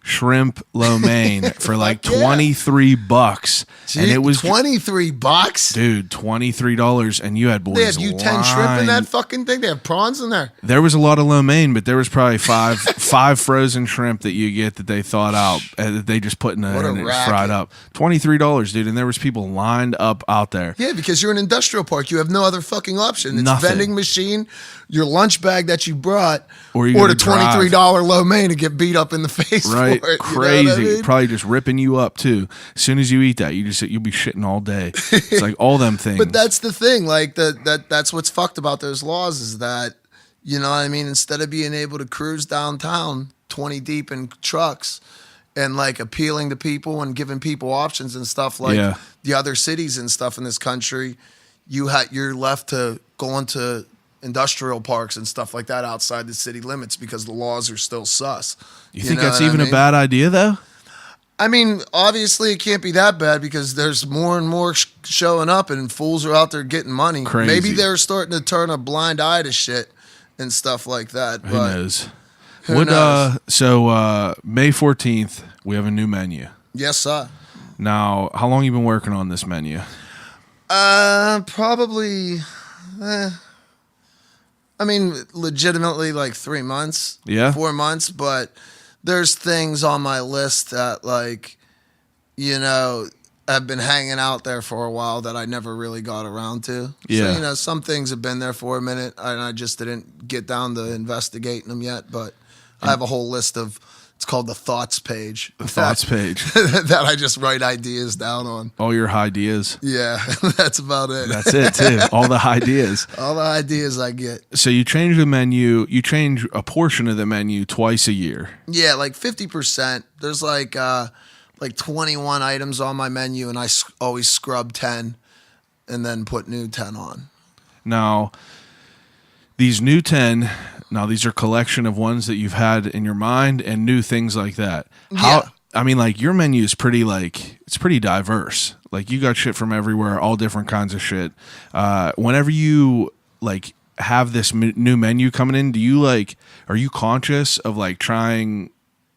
shrimp lo mein for like Fuck yeah. $23, and it was $23, dude, $23, and you had boys. They have U10 shrimp in that fucking thing. They have prawns in there. There was a lot of lo mein, but there was probably five frozen shrimp that you get that they thawed out, that they just put in there and it's fried up. $23, dude, and there was people lined up out there. Yeah, because you're an industrial park. You have no other fucking option. It's Nothing. vending machine, your lunch bag that you brought, Or the $23 lo mein to get beat up in the face. Right, for it, crazy. You know what I mean? Probably just ripping you up too. As soon as you eat that, you'll be shitting all day. It's like all them things. But that's the thing. Like that's what's fucked about those laws is that, you know what I mean? Instead of being able to cruise downtown 20 deep in trucks and like appealing to people and giving people options and stuff like the other cities and stuff in this country, you're left to go into industrial parks and stuff like that outside the city limits because the laws are still sus. You think that's even a bad idea though? I mean, obviously it can't be that bad because there's more and more showing up and fools are out there getting money. Crazy. Maybe they're starting to turn a blind eye to shit and stuff like that. Who knows? Who knows? So May 14th, we have a new menu. Yes, sir. Now, how long you been working on this menu? Probably... I mean, legitimately like 3 months, 4 months, but there's things on my list that like, you know, have been hanging out there for a while that I never really got around to. Yeah. So, you know, some things have been there for a minute and I just didn't get down to investigating them yet, but I have a whole list of, it's called the thoughts page. The thoughts page. That I just write ideas down on. All your ideas. Yeah, that's about it. That's it too. All the ideas. All the ideas I get. So you change the menu, you change a portion of the menu twice a year. Yeah, like 50%. There's like 21 items on my menu and I always scrub 10 and then put new 10 on. Now, these new 10, now these are collection of ones that you've had in your mind and new things like that. I mean, like your menu is pretty it's pretty diverse. Like you got shit from everywhere, all different kinds of shit. Whenever you like have this new menu coming in, are you conscious of like trying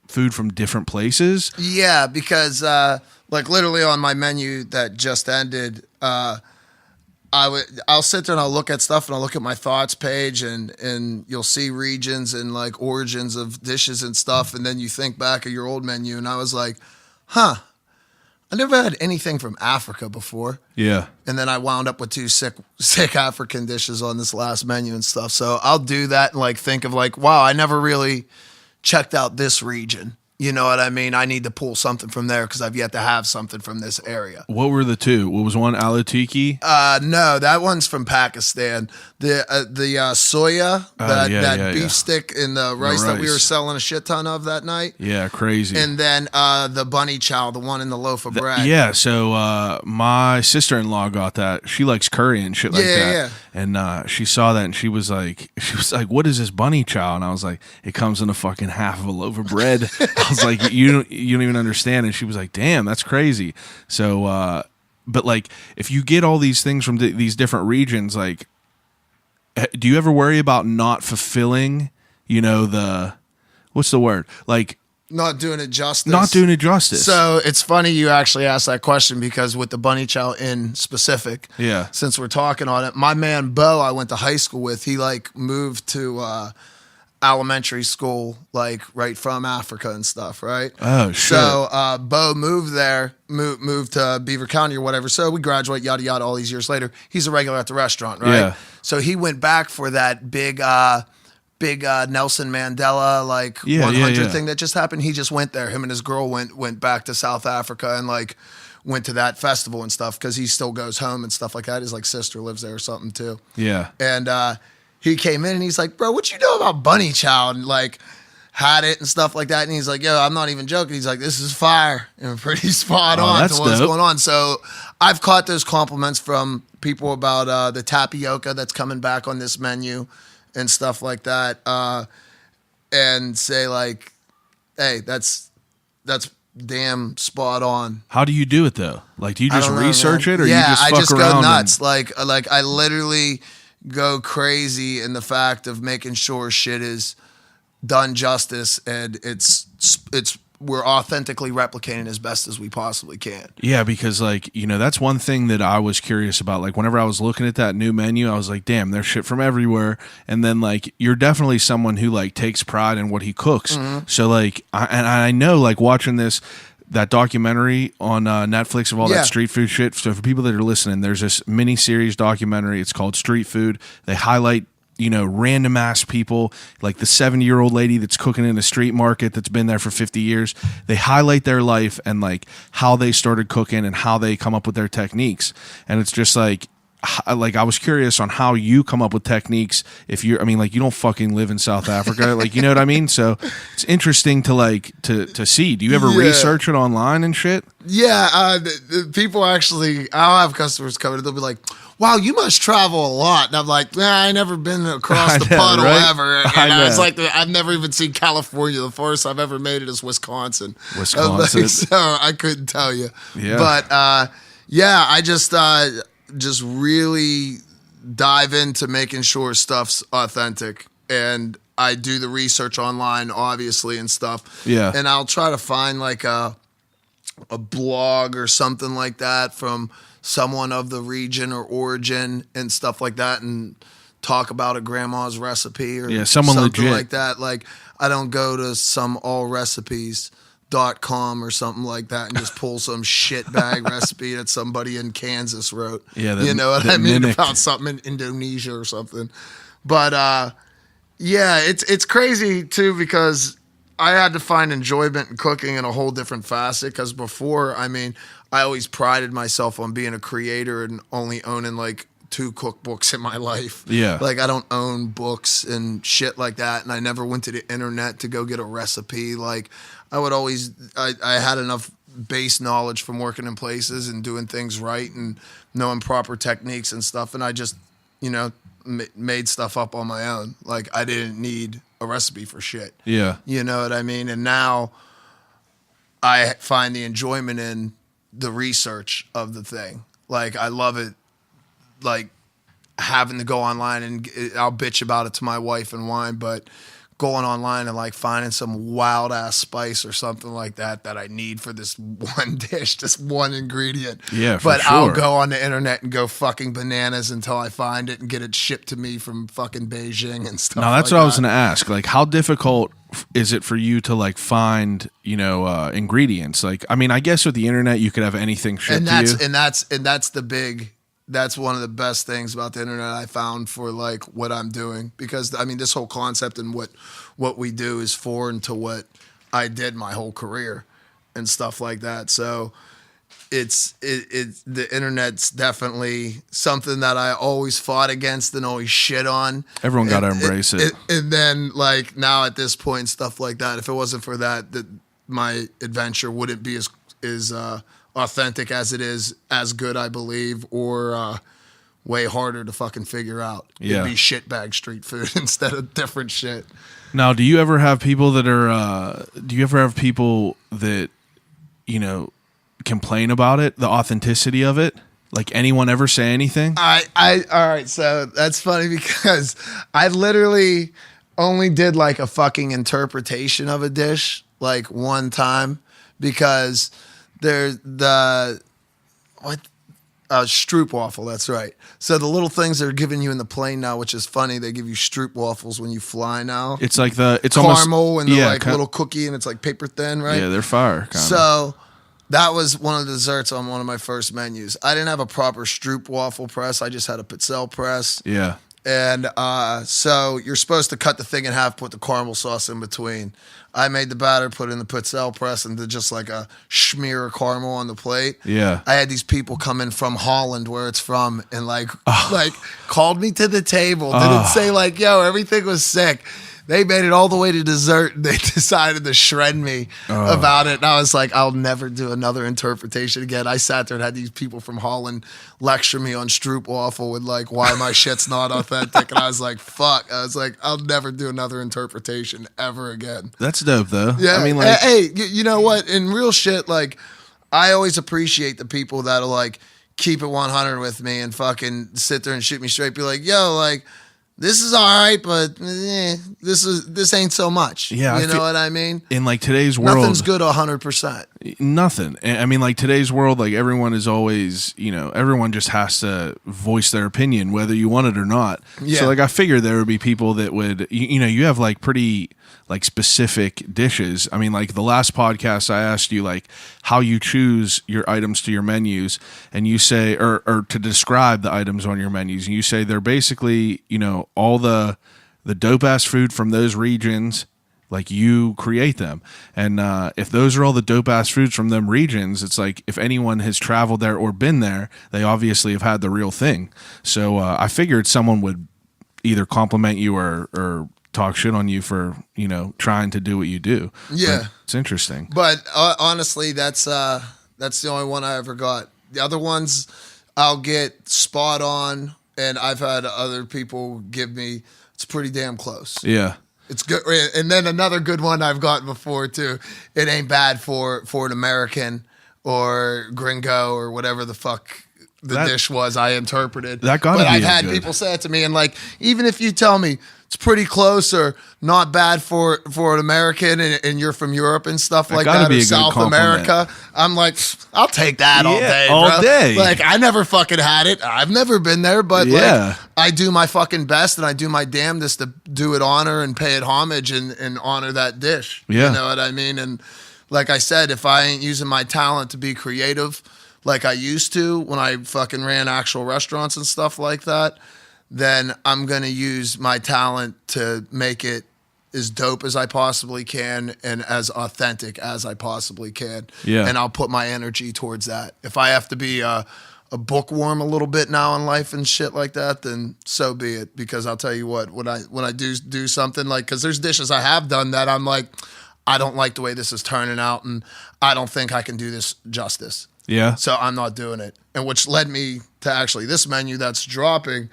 food from different places? Yeah, because like literally on my menu that just ended, I'll sit there and I'll look at stuff and I'll look at my thoughts page and you'll see regions and like origins of dishes and stuff. And then you think back of your old menu and I was like, I never had anything from Africa before. Yeah. And then I wound up with 2 sick African dishes on this last menu and stuff. So I'll do that and like think of like, wow, I never really checked out this region. You know what I mean? I need to pull something from there because I've yet to have something from this area. What were the two? What was one? Aloo-tiki? No, that one's from Pakistan. The soya, that beef stick in the rice that we were selling a shit ton of that night. Yeah, crazy. And then the bunny chow, the one in the loaf of bread. Yeah, so my sister-in-law got that. She likes curry and shit like that. Yeah. And she saw that and she was like, what is this bunny chow? And I was like, it comes in a fucking half of a loaf of bread. I was like, you don't even understand. And she was like, damn, that's crazy. So, but like, if you get all these things from these different regions, like, do you ever worry about not fulfilling, what's the word? Like, not doing it justice. Not doing it justice. So it's funny you actually asked that question because with the bunny chow in specific, yeah. Since we're talking on it, my man Bo, I went to high school with, he like moved to elementary school, like right from Africa and stuff, right? Oh, shit. So Bo moved there, moved to Beaver County or whatever. So we graduate, yada yada. All these years later, he's a regular at the restaurant, right? Yeah. So he went back for that big Nelson Mandela 100 thing that just happened. He just went there. Him and his girl went back to South Africa and like went to that festival and stuff because he still goes home and stuff like that. His like sister lives there or something too. Yeah. And he came in and he's like, bro, what you know about bunny chow? And like had it and stuff like that. And he's like, yo, I'm not even joking. He's like, this is fire and pretty spot on to what's going on. So I've caught those compliments from people about the tapioca that's coming back on this menu and stuff like that, and say like, hey, that's damn spot on. How do you do it though? Like, do you just research it, or yeah, you just fuck I just around go nuts. Like I literally go crazy in the fact of making sure shit is done justice and it's we're authentically replicating as best as we possibly can. Yeah, because like, that's one thing that I was curious about. Like whenever I was looking at that new menu, I was like, damn, there's shit from everywhere. And then like, you're definitely someone who like takes pride in what he cooks. So like, I know like watching that documentary on Netflix of all that street food shit. So for people that are listening, there's this mini series documentary. It's called Street Food. They highlight random ass people, like the 70-year-old lady that's cooking in a street market that's been there for 50 years. They highlight their life and like how they started cooking and how they come up with their techniques. And it's just like I was curious on how you come up with techniques. You don't fucking live in South Africa, like, you know what I mean? So it's interesting to see. Do you ever research it online and shit? Yeah, people actually, I'll have customers come in, they'll be like, wow, you must travel a lot. And I'm like, I never been across the puddle ever. And I was like, I've never even seen California. The farthest I've ever made it is Wisconsin. So I couldn't tell you. Yeah. But I just really dive into making sure stuff's authentic. And I do the research online, obviously, and stuff. Yeah. And I'll try to find like a blog or something like that from someone of the region or origin and stuff like that, and talk about a grandma's recipe or someone something legit like that. Like, I don't go to some allrecipes.com or something like that and just pull some shitbag recipe that somebody in Kansas wrote. Yeah, you know what I mean? mimicked. About something in Indonesia or something. But it's crazy too, because I had to find enjoyment in cooking in a whole different facet. Because before, I always prided myself on being a creator and only owning like 2 cookbooks in my life. Yeah. Like, I don't own books and shit like that. And I never went to the internet to go get a recipe. Like, I had enough base knowledge from working in places and doing things right and knowing proper techniques and stuff. And I just, made stuff up on my own. Like, I didn't need a recipe for shit. Yeah. You know what I mean? And now I find the enjoyment in the research of the thing. Like, I love it, like, having to go online, and I'll bitch about it to my wife and wine, but going online and like finding some wild ass spice or something like that I need for this one dish, this one ingredient. Yeah, for but sure. I'll go on the internet and go fucking bananas until I find it and get it shipped to me from fucking Beijing and stuff. Now that's like what I was that. going to ask. Like, how difficult is it for you to like find, ingredients? Like, I guess with the internet you could have anything shipped to you. That's one of the best things about the internet I found for like what I'm doing, because this whole concept and what we do is foreign to what I did my whole career and stuff like that. So it's the internet's definitely something that I always fought against and always shit on. Everyone got to embrace it. And then like now at this point, stuff like that, if it wasn't for that my adventure wouldn't be as authentic as it is, as good, I believe, or way harder to fucking figure out. Yeah. It'd be shitbag street food instead of different shit. Now, do you ever have people that complain about it, the authenticity of it? Like, anyone ever say anything? All right, so that's funny because I literally only did like a fucking interpretation of a dish like one time, because there's stroopwafel, that's right. So the little things they're giving you in the plane now, which is funny, they give you stroopwafels when you fly now. It's like it's caramel almost, and the little cookie, and it's like paper thin, right? Yeah, they're fire. Kinda. So that was one of the desserts on one of my first menus. I didn't have a proper stroopwafel press. I just had a Pitzel press. Yeah. And so you're supposed to cut the thing in half, put the caramel sauce in between. I made the batter, put it in the Pitzel press, and did just like a smear of caramel on the plate. Yeah. I had these people come in from Holland, where it's from, and like called me to the table. Didn't say like, yo, everything was sick. They made it all the way to dessert, and they decided to shred me about it. And I was like, I'll never do another interpretation again. I sat there and had these people from Holland lecture me on stroopwafel and like why my shit's not authentic. And I was like, fuck. I was like, I'll never do another interpretation ever again. That's dope, though. Yeah. like, hey, you know what? In real shit, like, I always appreciate the people that'll like keep it 100 with me and fucking sit there and shoot me straight. Be like, yo, like, this is all right, but this ain't so much. Yeah, you know what I mean? In like today's world, Nothing's good 100%. nothing. I mean, like today's world, like everyone is always, everyone just has to voice their opinion, whether you want it or not. Yeah. So like, I figured there would be people that would, you have like pretty like specific dishes. I mean, like the last podcast I asked you like how you choose your items to your menus, and you say, or to describe the items on your menus, and you say they're basically, all the dope ass food from those regions. Like you create them. And if those are all the dope ass foods from them regions, it's like if anyone has traveled there or been there, they obviously have had the real thing. So I figured someone would either compliment you or talk shit on you for, trying to do what you do. Yeah. But it's interesting. But honestly, that's the only one I ever got. The other ones I'll get spot on, and I've had other people give me, it's pretty damn close. Yeah. It's good. And then another good one I've gotten before too. It ain't bad for an American or gringo or whatever the fuck the dish was I interpreted. That gotta But be I've had good. people say it to me, and like, even if you tell me it's pretty close or not bad for an American, and you're from Europe and stuff like gotta that, be or a good South compliment. America, I'm like, I'll take that all Yeah, day, all bro. day. Like, I never fucking had it. I've never been there, but Yeah. like, I do my fucking best, and I do my damnedest to do it honor and pay it homage and honor that dish. Yeah. You know what I mean? And like I said, if I ain't using my talent to be creative like I used to when I fucking ran actual restaurants and stuff like that, then I'm going to use my talent to make it as dope as I possibly can and as authentic as I possibly can. Yeah. And I'll put my energy towards that. If I have to be a bookworm a little bit now in life and shit like that, then so be it. Because I'll tell you what, when I do something like, because there's dishes I have done that I'm like, I don't like the way this is turning out, and I don't think I can do this justice. Yeah. So I'm not doing it. And which led me to actually this menu that's dropping.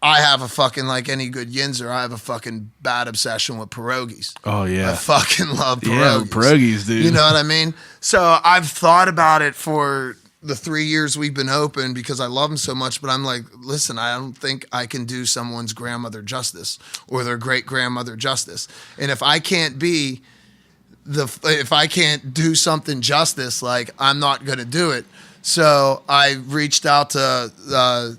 I have a fucking, like any good yinzer, I have a fucking bad obsession with pierogies. Oh yeah. I fucking love pierogies. Yeah, pierogies, dude. You know what I mean? So I've thought about it for the 3 years we've been open because I love them so much, but I'm like, listen, I don't think I can do someone's grandmother justice or their great grandmother justice. And if I can't do something justice, like, I'm not going to do it. So I reached out to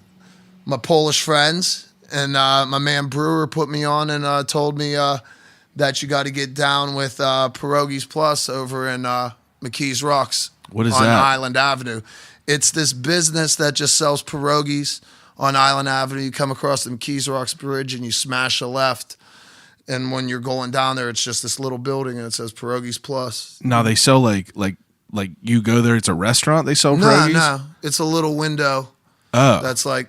my Polish friends, and my man Brewer put me on and told me that you got to get down with Pierogies Plus over in McKees Rocks. What is on that? Island Avenue. It's this business that just sells pierogies on Island Avenue. You come across the McKees Rocks Bridge and you smash a left. And when you're going down there, it's just this little building and it says Pierogies Plus. Now they sell like you go there, it's a restaurant, they sell pierogies? No. It's a little window Oh. that's like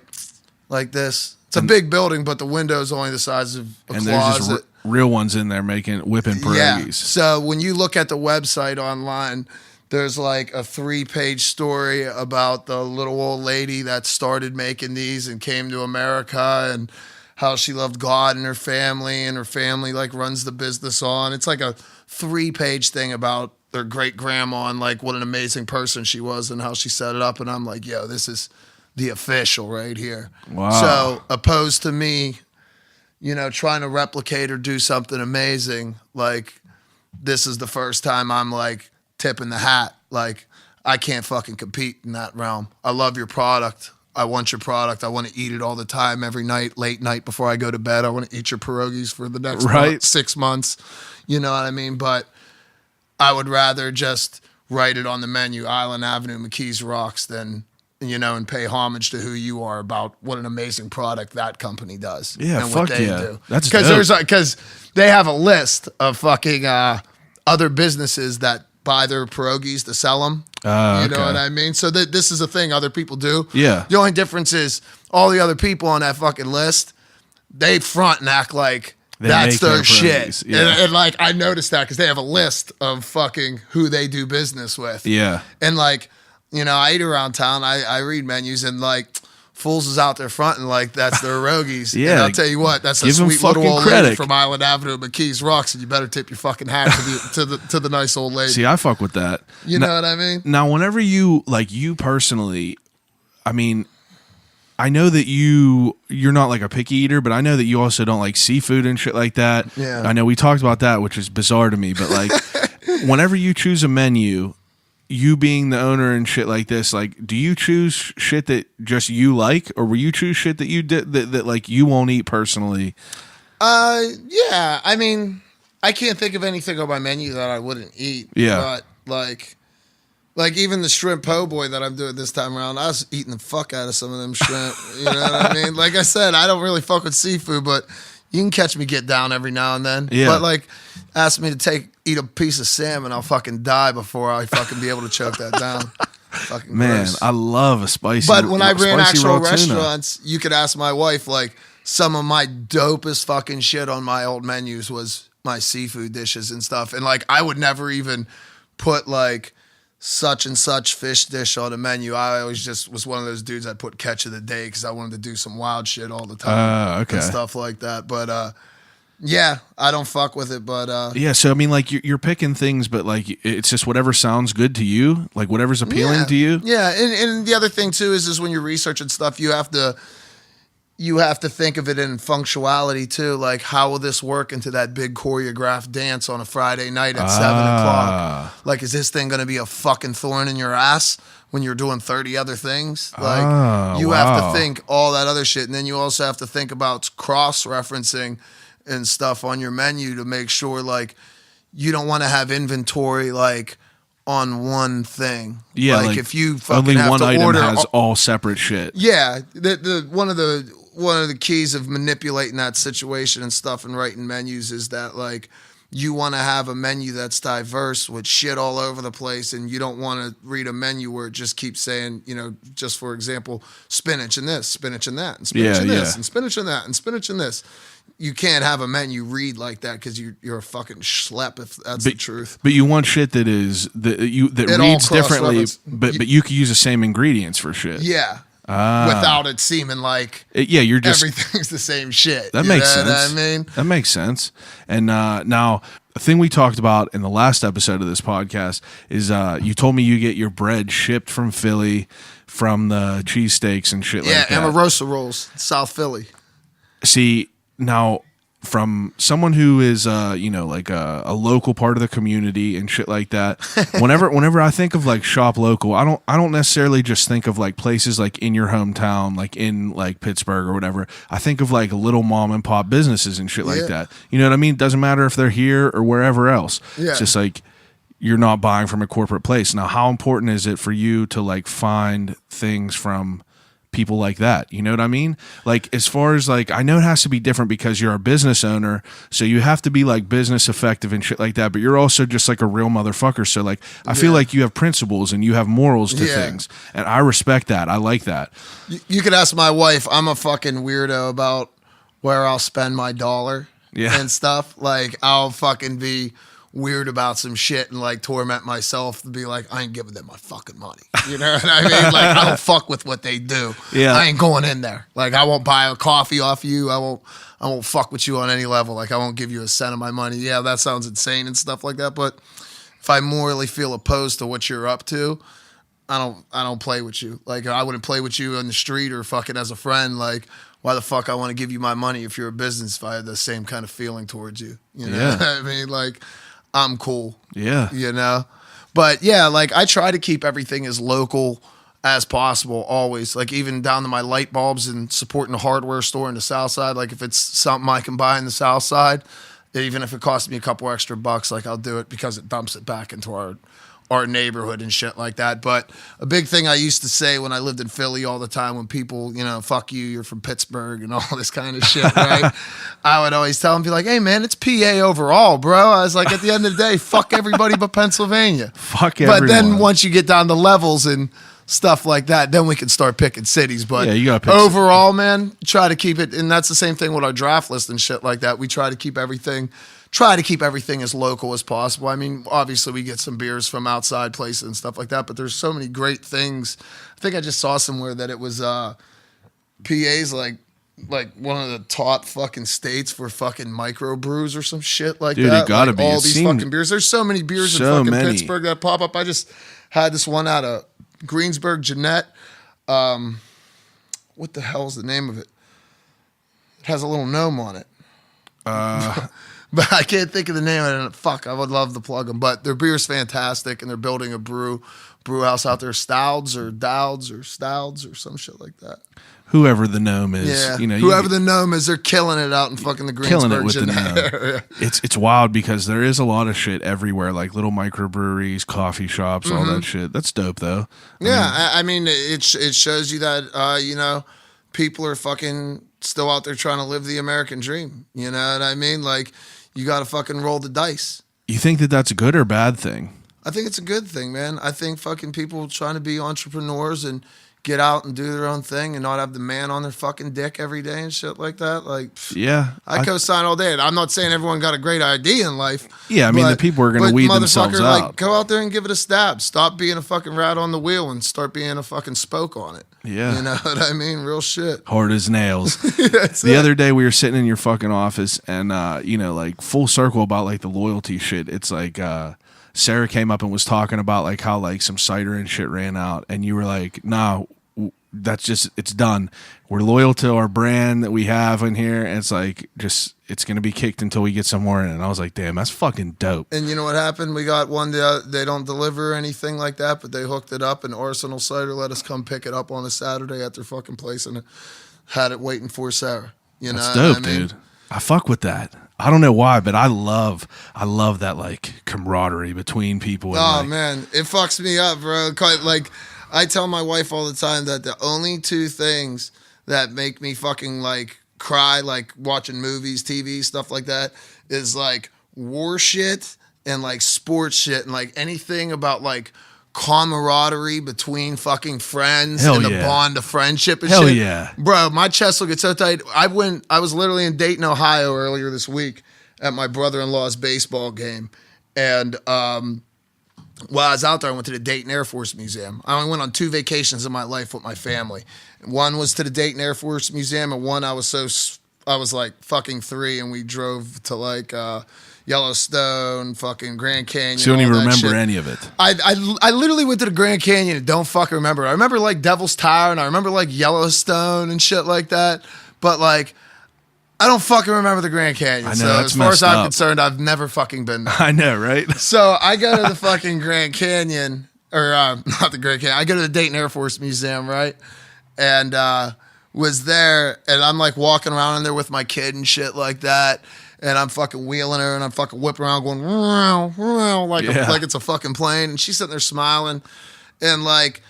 this. It's a big building, but the window is only the size of a and there's closet. just real ones in there whipping Yeah. pierogies. So when you look at the website online, there's like a 3-page story about the little old lady that started making these and came to America and how she loved God and her family like runs the business on. It's like a 3-page thing about their great grandma and like what an amazing person she was and how she set it up. And I'm like, yo, this is the official right here. Wow. So opposed to me, trying to replicate or do something amazing, like, this is the first time I'm like tipping the hat. Like, I can't fucking compete in that realm. I love your product. I want your product. I want to eat it all the time, every night, late night before I go to bed. I want to eat your pierogies for the next Right. 6 months. You know what I mean? But I would rather just write it on the menu, Island Avenue, McKees Rocks, than, and pay homage to who you are about what an amazing product that company does. Yeah, and fuck what they yeah. do. That's because they have a list of fucking other businesses that buy their pierogies to sell them. You know okay. what I mean? So this is a thing other people do. Yeah. The only difference is all the other people on that fucking list, they front and act like They that's make their their shit. pierogies, yeah. And like, I noticed that because they have a list of fucking who they do business with. Yeah. And like, I eat around town. I read menus and like, Fools is out there fronting like that's their pierogies. Yeah. And I'll tell you what, that's a Give 'em sweet little fucking old credit. lady from Island Avenue, McKees Rocks, and you better tip your fucking hat to the nice old lady. See, I fuck with that. You know what I mean? Now, whenever you personally, I mean, I know that you're not like a picky eater, but I know that you also don't like seafood and shit like that. Yeah. I know we talked about that, which is bizarre to me, but like whenever you choose a menu, you being the owner and shit like this, like, do you choose shit that just you like, or will you choose shit that you did that like you won't eat personally? Yeah. I mean, I can't think of anything on my menu that I wouldn't eat. Yeah. But like even the shrimp po' boy that I'm doing this time around, I was eating the fuck out of some of them shrimp. You know what I mean? Like I said, I don't really fuck with seafood, but you can catch me get down every now and then. Yeah. But like, ask me to eat a piece of salmon, I'll fucking die before I fucking be able to choke that down. Fucking Man, gross. I love a spicy. But when I ran spicy actual raw tuna. restaurants, you could ask my wife, like, some of my dopest fucking shit on my old menus was my seafood dishes and stuff. And like, I would never even put like such and such fish dish on a menu. I always just was one of those dudes that put catch of the day because I wanted to do some wild shit all the time Okay. and stuff like that. But yeah, I don't fuck with it. But yeah, so I mean, like you're picking things, but like it's just whatever sounds good to you, like whatever's appealing to you. Yeah, and the other thing too is when you're researching stuff, you have to think of it in functionality too. Like, how will this work into that big choreographed dance on a Friday night at 7:00? Like, is this thing going to be a fucking thorn in your ass when you're doing 30 other things? Like, you have to think all that other shit. And then you also have to think about cross-referencing and stuff on your menu to make sure, like, you don't want to have inventory, like, on one thing. Yeah, like if you fucking only have one to item order has all separate shit. yeah, one of the keys of manipulating that situation and stuff and writing menus is that like you want to have a menu that's diverse with shit all over the place, and you don't want to read a menu where it just keeps saying, you know, just for example, spinach and this, spinach and that, and spinach and this, and spinach and that, and spinach and this. You can't have a menu read like that because you're a fucking schlep if that's the truth. But you want shit that reads differently, but you could use the same ingredients for shit. Yeah. Without it seeming like you're just everything's the same shit. That makes sense. What I mean, that makes sense. And now a thing we talked about in the last episode of this podcast is you told me you get your bread shipped from Philly from the cheesesteaks and shit like that. Yeah, Amarosa rolls, South Philly. See, now from someone who is like a local part of the community and shit like that, whenever I think of like shop local, I don't necessarily just think of like places like in your hometown, like in like Pittsburgh or whatever. I think of like little mom and pop businesses and shit like that. You know what I mean? It doesn't matter if they're here or wherever else. Yeah. It's just like you're not buying from a corporate place. Now, how important is it for you to like find things from people like that? You know what I mean? Like, as far as like, I know it has to be different because you're a business owner, so you have to be like business effective and shit like that, but you're also just like a real motherfucker. So like, I feel like you have principles and you have morals to things, and I respect that. I like that. You could ask my wife. I'm a fucking weirdo about where I'll spend my dollar and stuff. Like, I'll fucking be weird about some shit and like torment myself to be like, I ain't giving them my fucking money. You know what I mean? Like, I don't fuck with what they do. Yeah. I ain't going in there. Like, I won't buy a coffee off you. I won't fuck with you on any level. Like, I won't give you a cent of my money. Yeah, that sounds insane and stuff like that. But if I morally feel opposed to what you're up to, I don't play with you. Like, I wouldn't play with you on the street or fucking as a friend. Like, why the fuck I want to give you my money if you're a business, if I had the same kind of feeling towards you? You know what I mean? Like, I'm cool. Yeah. You know? But yeah, like, I try to keep everything as local as possible always. Like, even down to my light bulbs and supporting a hardware store in the South Side. Like, if it's something I can buy in the South Side, even if it costs me a couple extra bucks, like, I'll do it because it dumps it back into our neighborhood and shit like that. But a big thing I used to say when I lived in Philly all the time, when people, you know, fuck you, you're from Pittsburgh and all this kind of shit, right? I would always tell them, be like, hey man, it's PA overall, bro. I was like, at the end of the day, fuck everybody but Pennsylvania. Fuck everyone. But then once you get down to levels and stuff like that, then we can start picking cities. But you gotta pick overall, man, try to keep it. And that's the same thing with our draft list and shit like that. We try to keep everything as local as possible. I mean, obviously we get some beers from outside places and stuff like that, but there's so many great things. I think I just saw somewhere that it was PA's like one of the top fucking states for fucking microbrews or some shit like Dude, that. it gotta like be. all It these seemed fucking beers. There's so many beers in so fucking many. Pittsburgh that pop up. I just had this one out of Greensburg, Jeanette. what the hell's the name of it? It has a little gnome on it. But I can't think of the name of it. Fuck, I would love to plug them. But their beer's fantastic, and they're building a brew house out there, Stouds or some shit like that. Whoever the gnome is, Yeah, you know, whoever the gnome is, they're killing it out in fucking the Greensburg. killing it with the Geneva gnome. area. It's wild because there is a lot of shit everywhere, like little microbreweries, coffee shops, all that shit. That's dope, though. I mean, it shows you that you know, people are fucking still out there trying to live the American dream. You know what I mean? Like, you got to fucking roll the dice. You think that that's a good or bad thing? I think it's a good thing, man. I think fucking people trying to be entrepreneurs and get out and do their own thing and not have the man on their fucking dick every day and shit like that. Like, Yeah, I co-sign all day. I'm not saying everyone got a great idea in life. Yeah, I mean, the people are going to weed themselves out. Like, go out there and give it a stab. Stop being a fucking rat on the wheel and start being a fucking spoke on it. Yeah. You know what I mean? Real shit. Hard as nails. That's The it. other day we were sitting in your fucking office and, you know, like full circle about like the loyalty shit. It's like, Sarah came up and was talking about like how like some cider and shit ran out. And you were like, no, that's just, it's done. We're loyal to our brand that we have in here. And it's like, just, it's going to be kicked until we get some more in. And I was like, damn, that's fucking dope. And you know what happened? We got one day, they don't deliver anything like that, but they hooked it up, and Arsenal Cider let us come pick it up on a Saturday at their fucking place and had it waiting for Sarah. You know That's what dope, I mean? dude. I fuck with that. I don't know why, but I love that like camaraderie between people. And, Oh like, man, it fucks me up, bro. Like, I tell my wife all the time that the only two things that make me fucking like cry, like watching movies, TV, stuff like that, is like war shit and like sports shit and like anything about like camaraderie between fucking friends Hell and the yeah. bond of friendship and Hell shit. yeah. Bro, my chest will get so tight. I was literally in Dayton, Ohio earlier this week at my brother-in-law's baseball game. And while I was out there, I went to the Dayton Air Force Museum. I only went on 2 vacations in my life with my family. One was to the Dayton Air Force Museum, and one I was like fucking 3, and we drove to like Yellowstone, fucking Grand Canyon. So you don't even all that remember shit. any of it. I literally went to the Grand Canyon and don't fucking remember. I remember like Devil's Tower, and I remember like Yellowstone and shit like that. But like, I don't fucking remember the Grand Canyon. I know, so that's as far as messed I'm up. concerned, I've never fucking been there. I know, right? So I go to the fucking Grand Canyon, or not the Grand Canyon. I go to the Dayton Air Force Museum, right? And was there, and I'm like walking around in there with my kid and shit like that. And I'm fucking wheeling her, and I'm fucking whipping around going, "Wow, wow," like it's a fucking plane. And she's sitting there smiling. And like,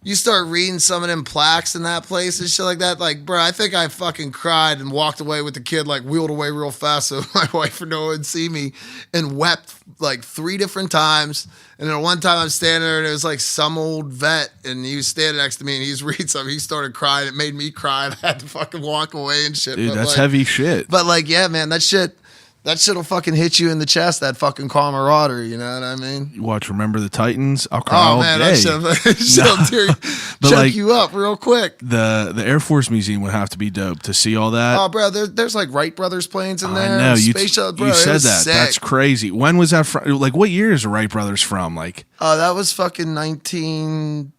you start reading some of them plaques in that place and shit like that. Like, bro, I think I fucking cried and walked away with the kid, like wheeled away real fast so my wife or no one would see me, and wept like 3 different times. And then one time I'm standing there and it was like some old vet, and he was standing next to me and he was reading something. He started crying. It made me cry. I had to fucking walk away and shit. Dude, But that's like, heavy shit. But like, yeah, man, that shit'll fucking hit you in the chest, that fucking camaraderie, you know what I mean? You watch Remember the Titans? I'll cry all man, day. that But choke like, you up real quick. the Air Force Museum would have to be dope to see all that. Oh, bro, there's like Wright Brothers planes in there. I know. Space shuttle, bro, you it said was that. sick. That's crazy. When was that from? Like, what year is the Wright Brothers from? Like, That was fucking 19.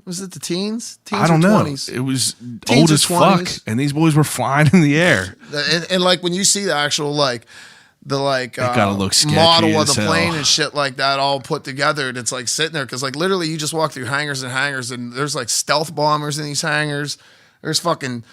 Was it the teens? I don't or know. 20s? It was Teens old or as fuck, 20s. and these boys were flying in the air. And like when you see the actual gotta look sketchy model of as the hell. plane and shit like that all put together, and it's like sitting there because like literally you just walk through hangars and hangars, and there's like stealth bombers in these hangars. There's fucking,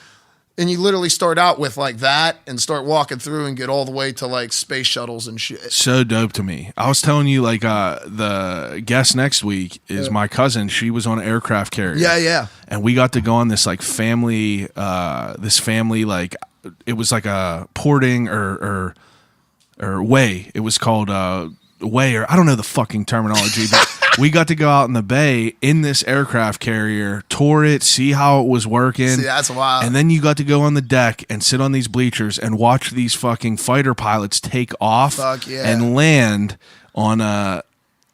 and you literally start out with like that and start walking through and get all the way to like space shuttles and shit. So dope to me. I was telling you, like, the guest next week is my cousin. She was on an aircraft carrier. Yeah. And we got to go on this like family, like, it was like a porting or way. It was called way, or I don't know the fucking terminology, but we got to go out in the bay in this aircraft carrier, tour it, see how it was working. See, that's wild. And then you got to go on the deck and sit on these bleachers and watch these fucking fighter pilots take off Fuck yeah. and land on an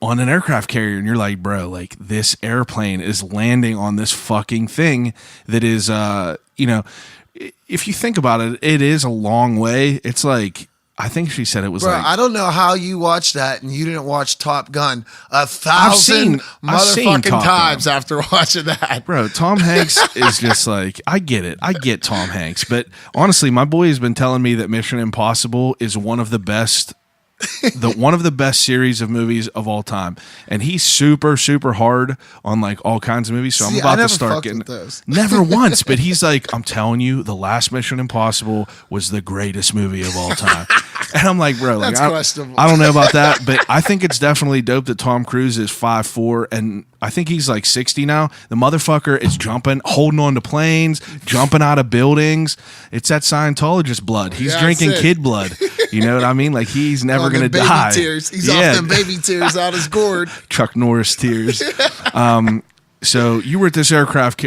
aircraft carrier. And you're like, bro, like this airplane is landing on this fucking thing that is, if you think about it, it is a long way. It's like I think she said it was Bro, like. I don't know how you watched that and you didn't watch Top Gun 1,000 I've seen motherfucking Top times Gun. after watching that. Bro, Tom Hanks is just like, I get it. I get Tom Hanks. But honestly, my boy has been telling me that Mission Impossible is one of the best series of movies of all time. And he's super, super hard on like all kinds of movies. So See, I'm about I never to start fucked getting with those. never once, but he's like, I'm telling you, the last Mission Impossible was the greatest movie of all time. And I'm like, bro, like, That's questionable. I don't know about that, but I think it's definitely dope that Tom Cruise is 5'4", and I think he's like 60 now. The motherfucker is jumping, holding on to planes, jumping out of buildings. It's that Scientologist blood. He's Yeah, drinking that's it. kid blood. You know what I mean? Like, he's never On going to them baby die. Tears. He's off them baby tears out his gourd. Chuck Norris tears. So you were at this aircraft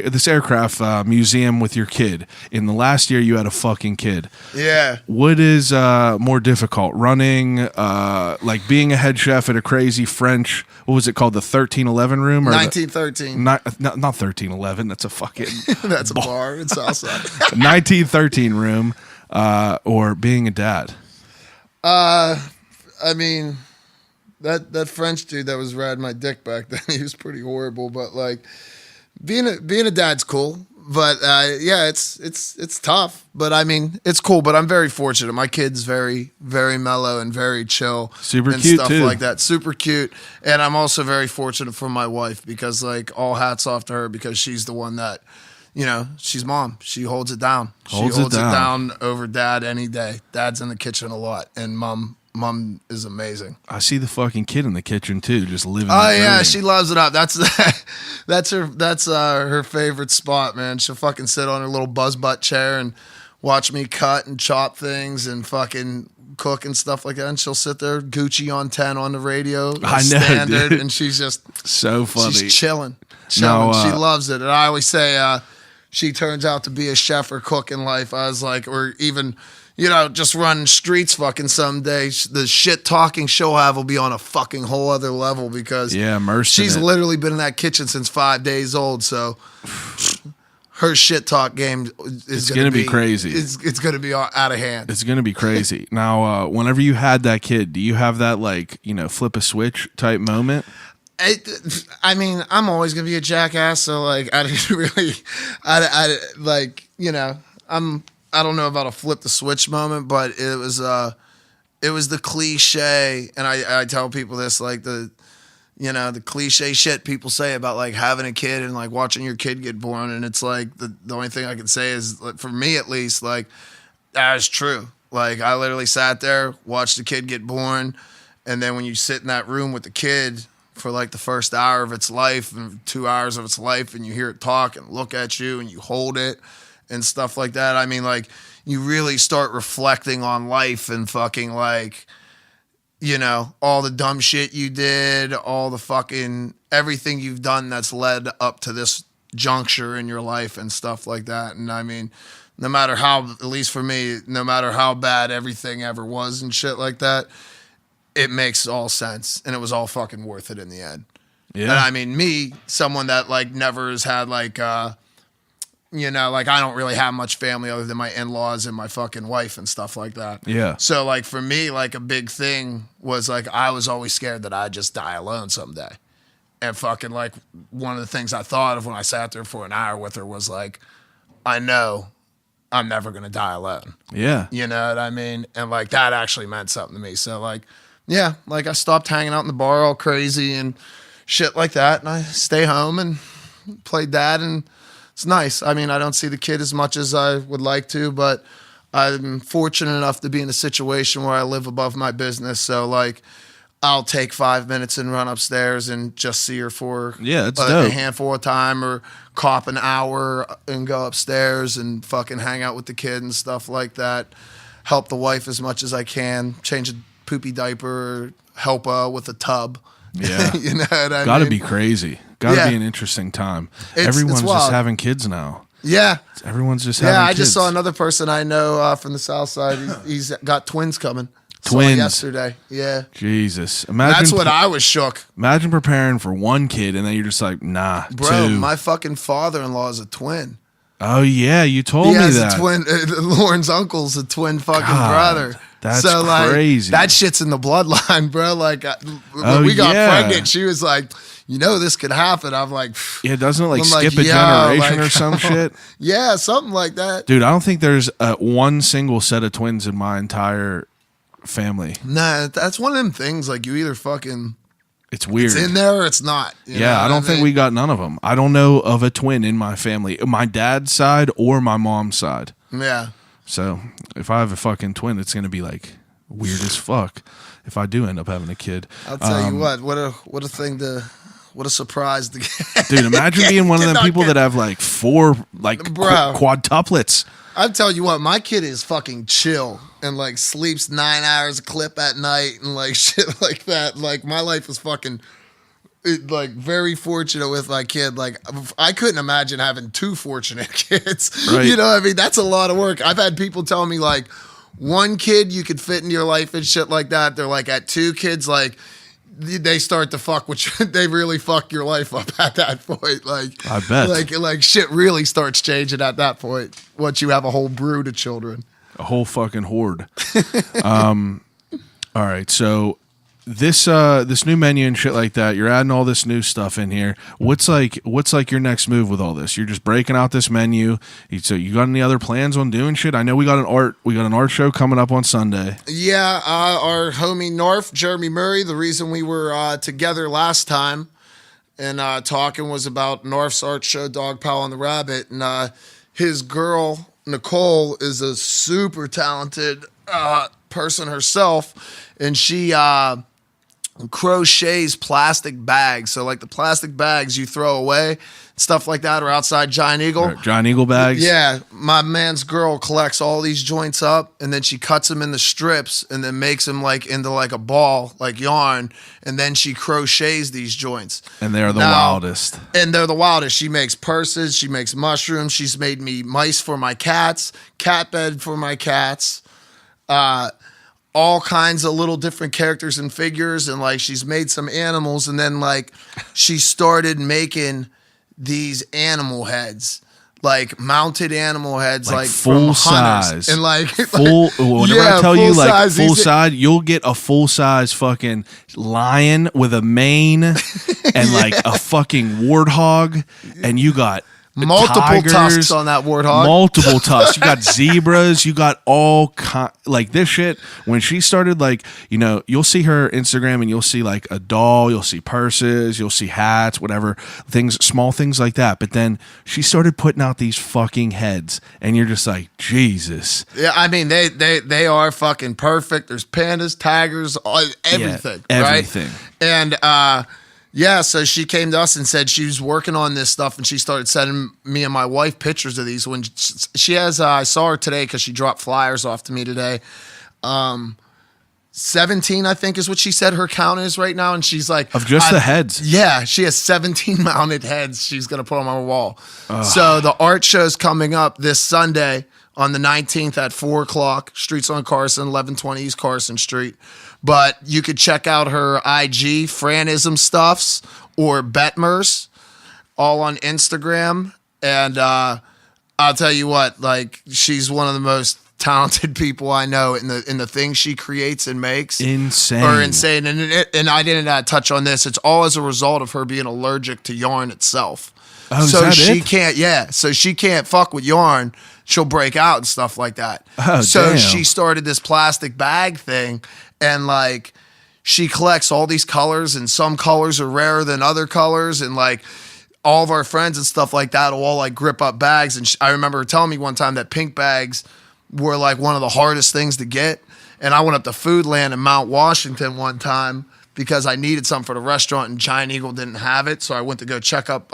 museum with your kid. In the last year, you had a fucking kid. Yeah. What is more difficult, running, like being a head chef at a crazy French? What was it called? The 1311 room or 1913. not 1311. That's a fucking That's a bar in Southside. 1913 room, or being a dad. I mean, that French dude that was riding my dick back then, he was pretty horrible. But like, being a dad's cool. But yeah, it's tough. But I mean, it's cool. But I'm very fortunate. My kid's very, very mellow and very chill. Super and cute, stuff too. like that. Super cute. And I'm also very fortunate for my wife because like all hats off to her because she's the one that, you know, she's mom. She holds it down. Holds she it holds it down. down over dad any day. Dad's in the kitchen a lot, and mom is amazing. I see the fucking kid in the kitchen too, just living. Oh and yeah, breathing. she loves it up. That's her favorite spot, man. She'll fucking sit on her little buzz butt chair and watch me cut and chop things and fucking cook and stuff like that. And she'll sit there, Gucci on 10 on the radio, I know, standard, dude. and she's just So funny. she's chilling. No, She loves it. And I always say she turns out to be a chef or cook in life. I was like, or even, you know, just running streets fucking someday. The shit talking she'll have will be on a fucking whole other level because Yeah, immersed in she's it. literally been in that kitchen since 5 days old. So her shit talk game is gonna be crazy. It's going to be out of hand. It's going to be crazy. Now, whenever you had that kid, do you have that, like, you know, flip a switch type moment? I mean, I'm always gonna be a jackass, so like, I didn't really, I like, you know, I don't know about a flip the switch moment, but it was the cliche, and I tell people this, like the cliche shit people say about like having a kid and like watching your kid get born, and it's like the only thing I can say is, like, for me at least, like that is true. Like I literally sat there, watched the kid get born, and then when you sit in that room with the kid for like the first hour of its life and 2 hours of its life, and you hear it talk and look at you and you hold it and stuff like that. I mean, like, you really start reflecting on life and fucking, like, you know, all the dumb shit you did, all the fucking everything you've done that's led up to this juncture in your life and stuff like that. And I mean, no matter how, at least for me, no matter how bad everything ever was and shit like that, it makes all sense, and it was all fucking worth it in the end. Yeah. And I mean, me, someone that like never has had like, you know, like I don't really have much family other than my in-laws and my fucking wife and stuff like that. Yeah. So like for me, like a big thing was like I was always scared that I'd just die alone someday. And fucking like one of the things I thought of when I sat there for an hour with her was like, I know I'm never gonna die alone. Yeah. You know what I mean? And like that actually meant something to me. So like, yeah, like I stopped hanging out in the bar all crazy and shit like that, and I stay home and play dad, and it's nice. I mean, I don't see the kid as much as I would like to, but I'm fortunate enough to be in a situation where I live above my business. So like, I'll take 5 minutes and run upstairs and just see her for Yeah, it's a dope. handful of time, or cop an hour and go upstairs and fucking hang out with the kid and stuff like that. Help the wife as much as I can, change a poopy diaper, help her with a tub. Yeah. You know what I Gotta mean? be crazy. Gotta Yeah. be an interesting time. It's Everyone's just wild. having kids now. Yeah. Everyone's just having Yeah, kids. I just saw another person I know from the south side. He's got twins coming. Saw Twins. yesterday. Yeah. Jesus. Imagine That's what I was shook. Imagine preparing for one kid and then you're just like, nah, Bro, two. my fucking father-in-law is a twin. Oh yeah, you told He me has that. a twin. Lauren's uncle's a twin fucking God, brother. That's so, like, crazy. That shit's in the bloodline, bro. Like, Oh, when we got yeah. pregnant, she was like, this could happen. I'm like, Yeah, doesn't it like I'm skip like, a yeah, generation like- or some shit? yeah, something like that. Dude, I don't think there's one single set of twins in my entire family. Nah, that's one of them things. Like, you either fucking It's weird. it's in there or it's not. You know Yeah, I what don't think mean? we got none of them. I don't know of a twin in my family, my dad's side or my mom's side. Yeah. So if I have a fucking twin, it's gonna be like weird as fuck if I do end up having a kid. I'll tell you what a thing what a surprise to get. Dude, imagine being one of them Cannot people get- that have like 4 like Bro. quadtuplets. I'll tell you what, my kid is fucking chill and like sleeps 9 hours a clip at night and like shit like that. Like, my life is fucking like very fortunate with my kid. Like, I couldn't imagine having 2 fortunate kids. Right. You know what I mean? That's a lot of work. I've had people tell me like 1 kid you could fit into your life and shit like that. They're like, at 2 kids, like, they start to fuck with you. They really fuck your life up at that point. Like, I bet. like shit really starts changing at that point once you have a whole brood of children. A whole fucking horde. All right, so this new menu and shit like that, you're adding all this new stuff in here. What's like your next move with all this? You're just breaking out this menu. So you got any other plans on doing shit? I know we got an art show coming up on Sunday. Yeah, our homie North, Jeremy Murray, the reason we were together last time and talking was about North's art show, Dog Pal and the Rabbit. And his girl, Nicole, is a super talented person herself. And she crochets plastic bags. So, like, the plastic bags you throw away, stuff like that, are outside Giant Eagle. Giant Eagle bags? Yeah, my man's girl collects all these joints up, and then she cuts them into strips, and then makes them like into like a ball, like yarn, and then she crochets these joints. And they're the wildest. And they're the wildest. She makes purses, she makes mushrooms, she's made me mice for my cats, cat bed for my cats, all kinds of little different characters and figures, and like she's made some animals, and then like she started making these animal heads, like mounted animal heads, like full from hunters. size, and like full. Whenever I tell you full like size, full these- size, you'll get a full size fucking lion with a mane and like a fucking warthog, and you got multiple tigers, tusks on that warthog. multiple tusks. You got zebras. You got all like this shit. When she started, like, you know, you'll see her Instagram and you'll see like a doll. You'll see purses. You'll see hats, whatever things, small things like that. But then she started putting out these fucking heads, and you're just like, Jesus. Yeah, I mean they are fucking perfect. There's pandas, tigers, everything, Yeah, right? everything. And yeah, so she came to us and said she was working on this stuff, and she started sending me and my wife pictures of these. When she has, I saw her today because she dropped flyers off to me today. 17, I think, is what she said her count is right now, and she's like, Of just the heads. Yeah, she has 17 mounted heads she's gonna put on my wall. So the art show's coming up this Sunday on the 19th at 4:00. Streets on Carson, 1120 East Carson Street. But you could check out her IG, Franism Stuffs, or Betmers, all on Instagram. And I'll tell you what, like, she's one of the most talented people I know in the things she creates and makes. Insane. Or insane. And I didn't touch on this. It's all as a result of her being allergic to yarn itself. Oh, is so that she it? can't, yeah. So she can't fuck with yarn. She'll break out and stuff like that. Oh, so damn. she started this plastic bag thing, and like she collects all these colors, and some colors are rarer than other colors, and like all of our friends and stuff like that will all like grip up bags. And I remember her telling me one time that pink bags were like one of the hardest things to get. And I went up to Foodland in Mount Washington one time because I needed something for the restaurant, and Giant Eagle didn't have it. So I went to go check up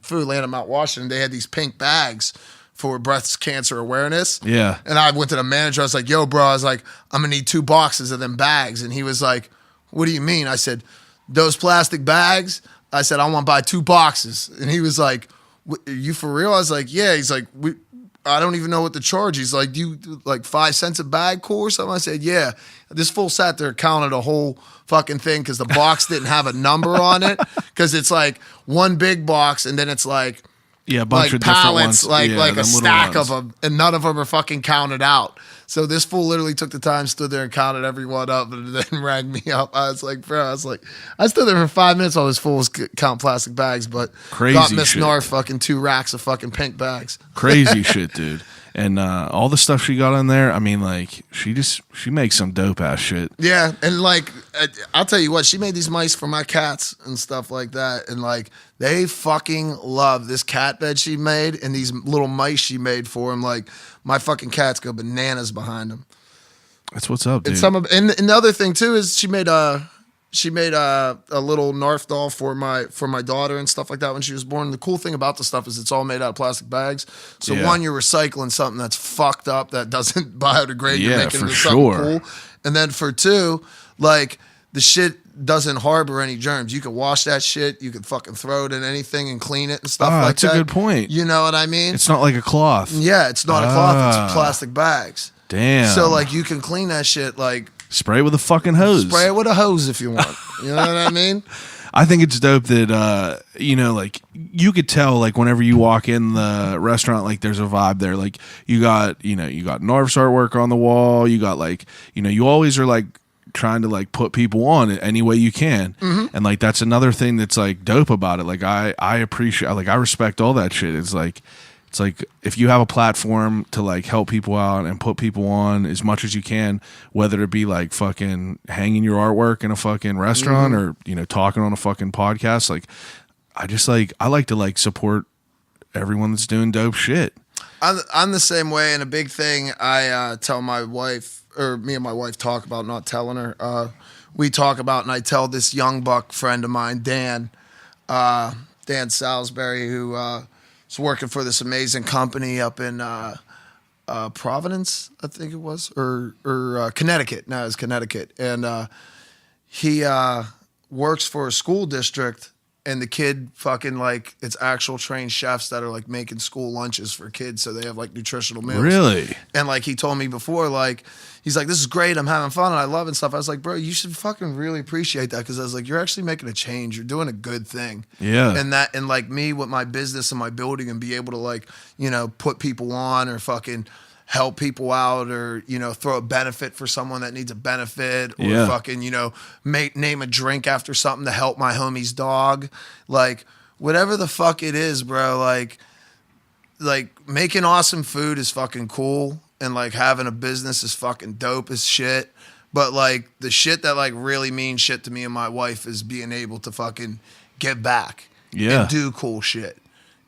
Foodland in Mount Washington. They had these pink bags for breast cancer awareness. Yeah. And I went to the manager. I was like, yo, bro, I was like, I'm going to need 2 boxes of them bags. And he was like, what do you mean? I said, those plastic bags? I said, I want to buy 2 boxes. And he was like, are you for real? I was like, yeah. He's like, I don't even know what to charge. He's like, do you like 5 cents a bag cool or something? I said, yeah. This fool sat there, counted a whole fucking thing because the box didn't have a number on it. Because it's like one big box, and then it's like Yeah, a bunch like of different pallets, ones. like Yeah, like them a little stack ones. of them, and none of them are fucking counted out. So this fool literally took the time, stood there and counted everyone up, and then rang me up. I was like, bro, I stood there for 5 minutes while this fool was count plastic bags, but Crazy got Miss shit. Narf fucking 2 racks of fucking pink bags. Crazy shit, dude. And all the stuff she got on there, I mean, like, she makes some dope ass shit. Yeah, and like I'll tell you what, she made these mice for my cats and stuff like that, and like they fucking love this cat bed she made and these little mice she made for them. Like my fucking cats go bananas behind them. That's what's up, dude. And the other thing too is she made a little Narf doll for my daughter and stuff like that when she was born. The cool thing about the stuff is it's all made out of plastic bags. So Yeah. one, you're recycling something that's fucked up that doesn't biodegrade. Yeah, You're making for it into something sure. cool. And then for two, like the shit doesn't harbor any germs. You can wash that shit. You can fucking throw it in anything and clean it and stuff like that's that. a good point. You know what I mean? It's not like a cloth. Yeah, it's not a cloth. It's plastic bags. Damn. So like you can clean that shit like spray it with a fucking hose. spray it with a hose if you want. You know what I mean? I think it's dope that like you could tell like whenever you walk in the restaurant, like there's a vibe there. Like you got Narv's artwork on the wall. You got like you always are like trying to like put people on it any way you can, and like that's another thing that's like dope about it. Like I appreciate, like I respect all that shit. It's like if you have a platform to like help people out and put people on as much as you can, whether it be like fucking hanging your artwork in a fucking restaurant or talking on a fucking podcast, like I like to like support everyone that's doing dope shit. I'm the same way, and a big thing I tell my wife, or me and my wife talk about, not telling her. We talk about, and I tell this young buck friend of mine, Dan Salisbury, who is working for this amazing company up in Providence, I think it was, or Connecticut. No, it's Connecticut, and he works for a school district. And the kid fucking like, it's actual trained chefs that are like making school lunches for kids, so they have like nutritional meals. Really? And like he told me before, like he's like, this is great, I'm having fun and I love it and stuff. I was like, bro, you should fucking really appreciate that, because I was like, you're actually making a change. You're doing a good thing. Yeah. And like me with my business and my building and be able to like, put people on or fucking help people out, or throw a benefit for someone that needs a benefit, or fucking name a drink after something to help my homie's dog, like whatever the fuck it is, bro. Like making awesome food is fucking cool, and like having a business is fucking dope as shit. But like the shit that like really means shit to me and my wife is being able to fucking give back and do cool shit.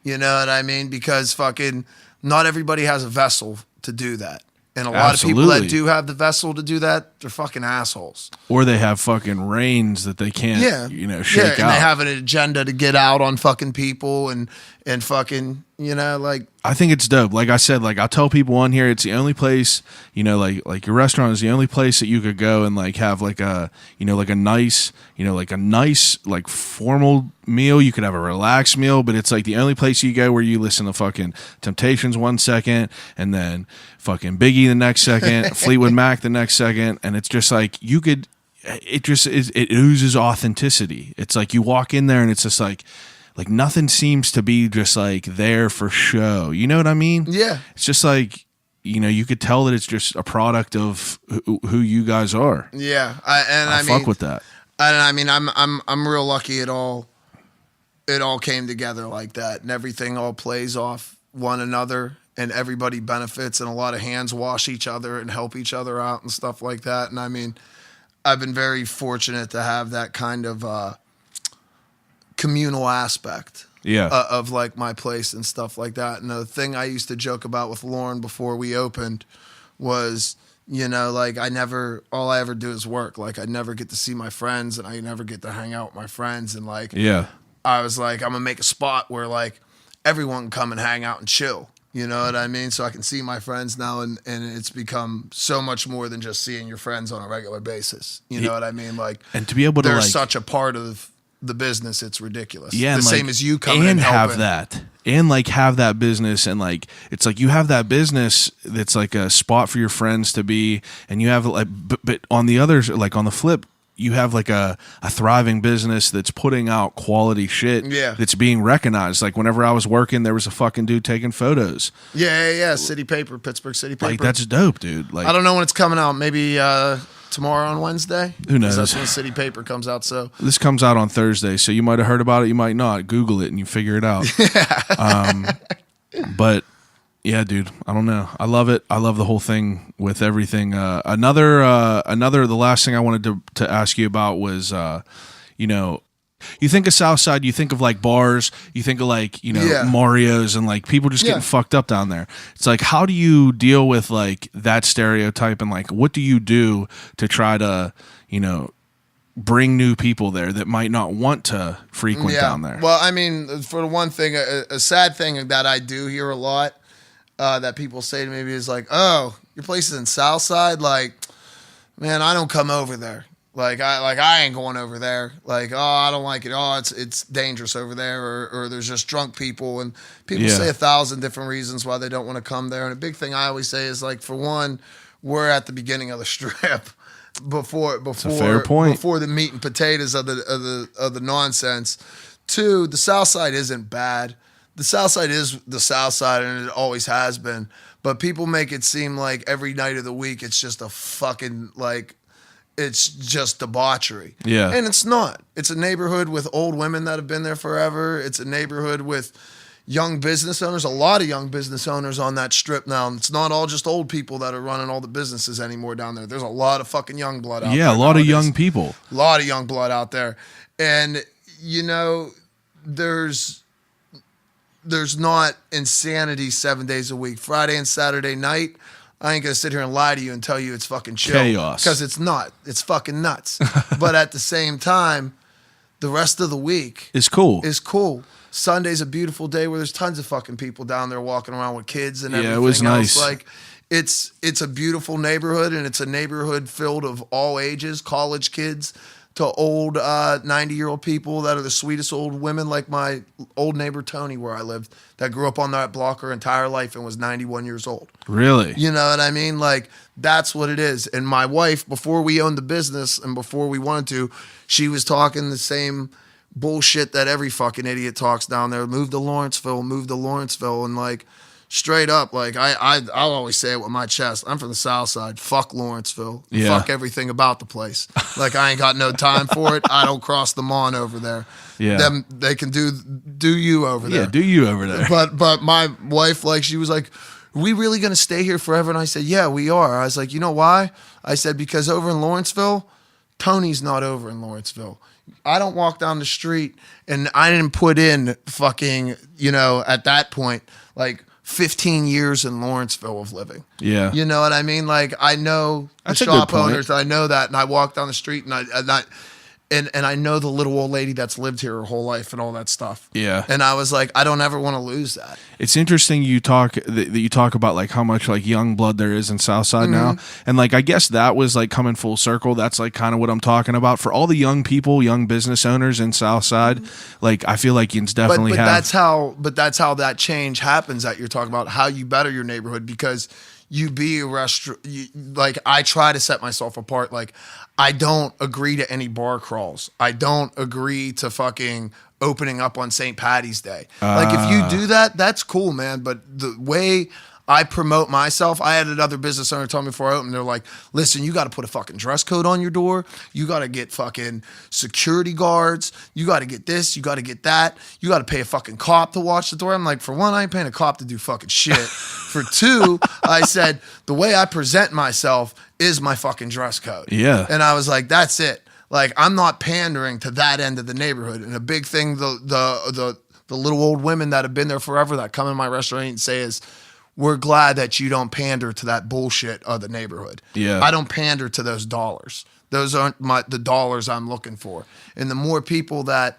You know what I mean? Because fucking not everybody has a vessel to do that. And a lot of people that do have the vessel to do that, they're fucking assholes. Or they have fucking reins that they can't, shake out. And they have an agenda to get out on fucking people and fucking, like. I think it's dope. Like I said, like I tell people on here, it's the only place, like your restaurant is the only place that you could go and like have like a, like a nice, like formal meal. You could have a relaxed meal, but it's like the only place you go where you listen to fucking Temptations 1 second, and then fucking Biggie the next second, Fleetwood Mac the next second, and it's just like it oozes authenticity. It's like you walk in there and it's just like nothing seems to be just like there for show. You know what I mean? Yeah. It's just like, you could tell that it's just a product of who you guys are. Yeah. I fuck with that. And I mean, I'm real lucky it all came together like that, and everything all plays off one another, and everybody benefits, and a lot of hands wash each other and help each other out and stuff like that. And I mean, I've been very fortunate to have that kind of communal aspect of like my place and stuff like that. And the thing I used to joke about with Lauren before we opened was, like all I ever do is work. Like I never get to see my friends, and I never get to hang out with my friends. And like, I was like, I'm gonna make a spot where like everyone can come and hang out and chill. You know what I mean? So I can see my friends now, and it's become so much more than just seeing your friends on a regular basis. You know what I mean? Like, and to be able to they're like, such a part of the business, it's ridiculous. Yeah, the same like, as you coming and helping. have that, and like have that business, and like it's like you have that business that's like a spot for your friends to be, and you have like, but on the others, like on the flip, you have like a thriving business that's putting out quality shit. Yeah. That's being recognized. Like whenever I was working, there was a fucking dude taking photos. Yeah. City Paper, Pittsburgh City Paper. Like that's dope, dude. Like I don't know when it's coming out. Maybe tomorrow on Wednesday. Who knows? That's when City Paper comes out. So this comes out on Thursday, so you might have heard about it, you might not. Google it and you figure it out. But yeah, dude, I don't know. I love it. I love the whole thing with everything. The last thing I wanted to ask you about was, you think of Southside, you think of like bars, you think of like, Mario's and like people just getting fucked up down there. It's like, how do you deal with like that stereotype and like, what do you do to try to, bring new people there that might not want to frequent down there? Well, I mean, for the one thing, a sad thing that I do hear a lot that people say to me is like, oh, your place is in Southside? Like, man, I don't come over there. I ain't going over there. Like, oh, I don't like it. Oh, it's dangerous over there, or there's just drunk people, and people say 1,000 different reasons why they don't want to come there. And a big thing I always say is like, for one, we're at the beginning of the strip before fair point. Before the meat and potatoes of the nonsense. Two, the South Side isn't bad. The South Side is the South Side, and it always has been. But people make it seem like every night of the week it's just a fucking like. It's just debauchery. Yeah. And it's not. It's a neighborhood with old women that have been there forever. It's a neighborhood with young business owners, a lot of young business owners on that strip now. And it's not all just old people that are running all the businesses anymore down there. There's a lot of fucking young blood out there. Yeah, a lot of young people. A lot of young blood out there. And, there's not insanity 7 days a week. Friday and Saturday night, I ain't going to sit here and lie to you and tell you it's fucking chill. Chaos. Because it's not. It's fucking nuts. But at the same time, the rest of the week is cool. Sunday's a beautiful day where there's tons of fucking people down there walking around with kids and everything it was nice. else. Like, it's a beautiful neighborhood, and it's a neighborhood filled of all ages, college kids to old 90-year-old people that are the sweetest old women, like my old neighbor Tony, where I lived, that grew up on that block her entire life and was 91 years old. Really? You know what I mean? Like, that's what it is. And my wife, before we owned the business and before we wanted to, she was talking the same bullshit that every fucking idiot talks down there. Move to Lawrenceville. And like, straight up, like I'll always say it with my chest. I'm from the South Side. Fuck Lawrenceville. Yeah. Fuck everything about the place. Like, I ain't got no time for it. I don't cross the lawn over there. Yeah. They can do you over there. Yeah, do you over there. But my wife, like, she was like, are we really going to stay here forever? And I said, yeah, we are. I was like, you know why? I said, because over in Lawrenceville, Tony's not over in Lawrenceville. I don't walk down the street, and I didn't put in fucking, at that point, like 15 years in Lawrenceville of living. Yeah. You know what I mean? Like, I know the shop owners, I know that, and I walk down the street, and I know the little old lady that's lived here her whole life and all that stuff. Yeah. And I was like, I don't ever want to lose that. It's interesting you talk about like how much like young blood there is in Southside now. And like, I guess that was like coming full circle. That's like kind of what I'm talking about for all the young people, young business owners in Southside. Like, I feel like you definitely have. That's how that change happens that you're talking about, how you better your neighborhood, because you be a restaurant. Like, I try to set myself apart. Like, I don't agree to any bar crawls. I don't agree to fucking opening up on St. Patty's Day. Like, if you do that, that's cool, man. But the way I promote myself, I had another business owner tell me before I opened, they're like, listen, you got to put a fucking dress code on your door. You got to get fucking security guards. You got to get this. You got to get that. You got to pay a fucking cop to watch the door. I'm like, for one, I ain't paying a cop to do fucking shit. For two, I said, the way I present myself is my fucking dress code. Yeah. And I was like, that's it. Like, I'm not pandering to that end of the neighborhood. And a big thing, the little old women that have been there forever that come in my restaurant and say is, we're glad that you don't pander to that bullshit of the neighborhood. Yeah. I don't pander to those dollars. Those aren't the dollars I'm looking for. And the more people that,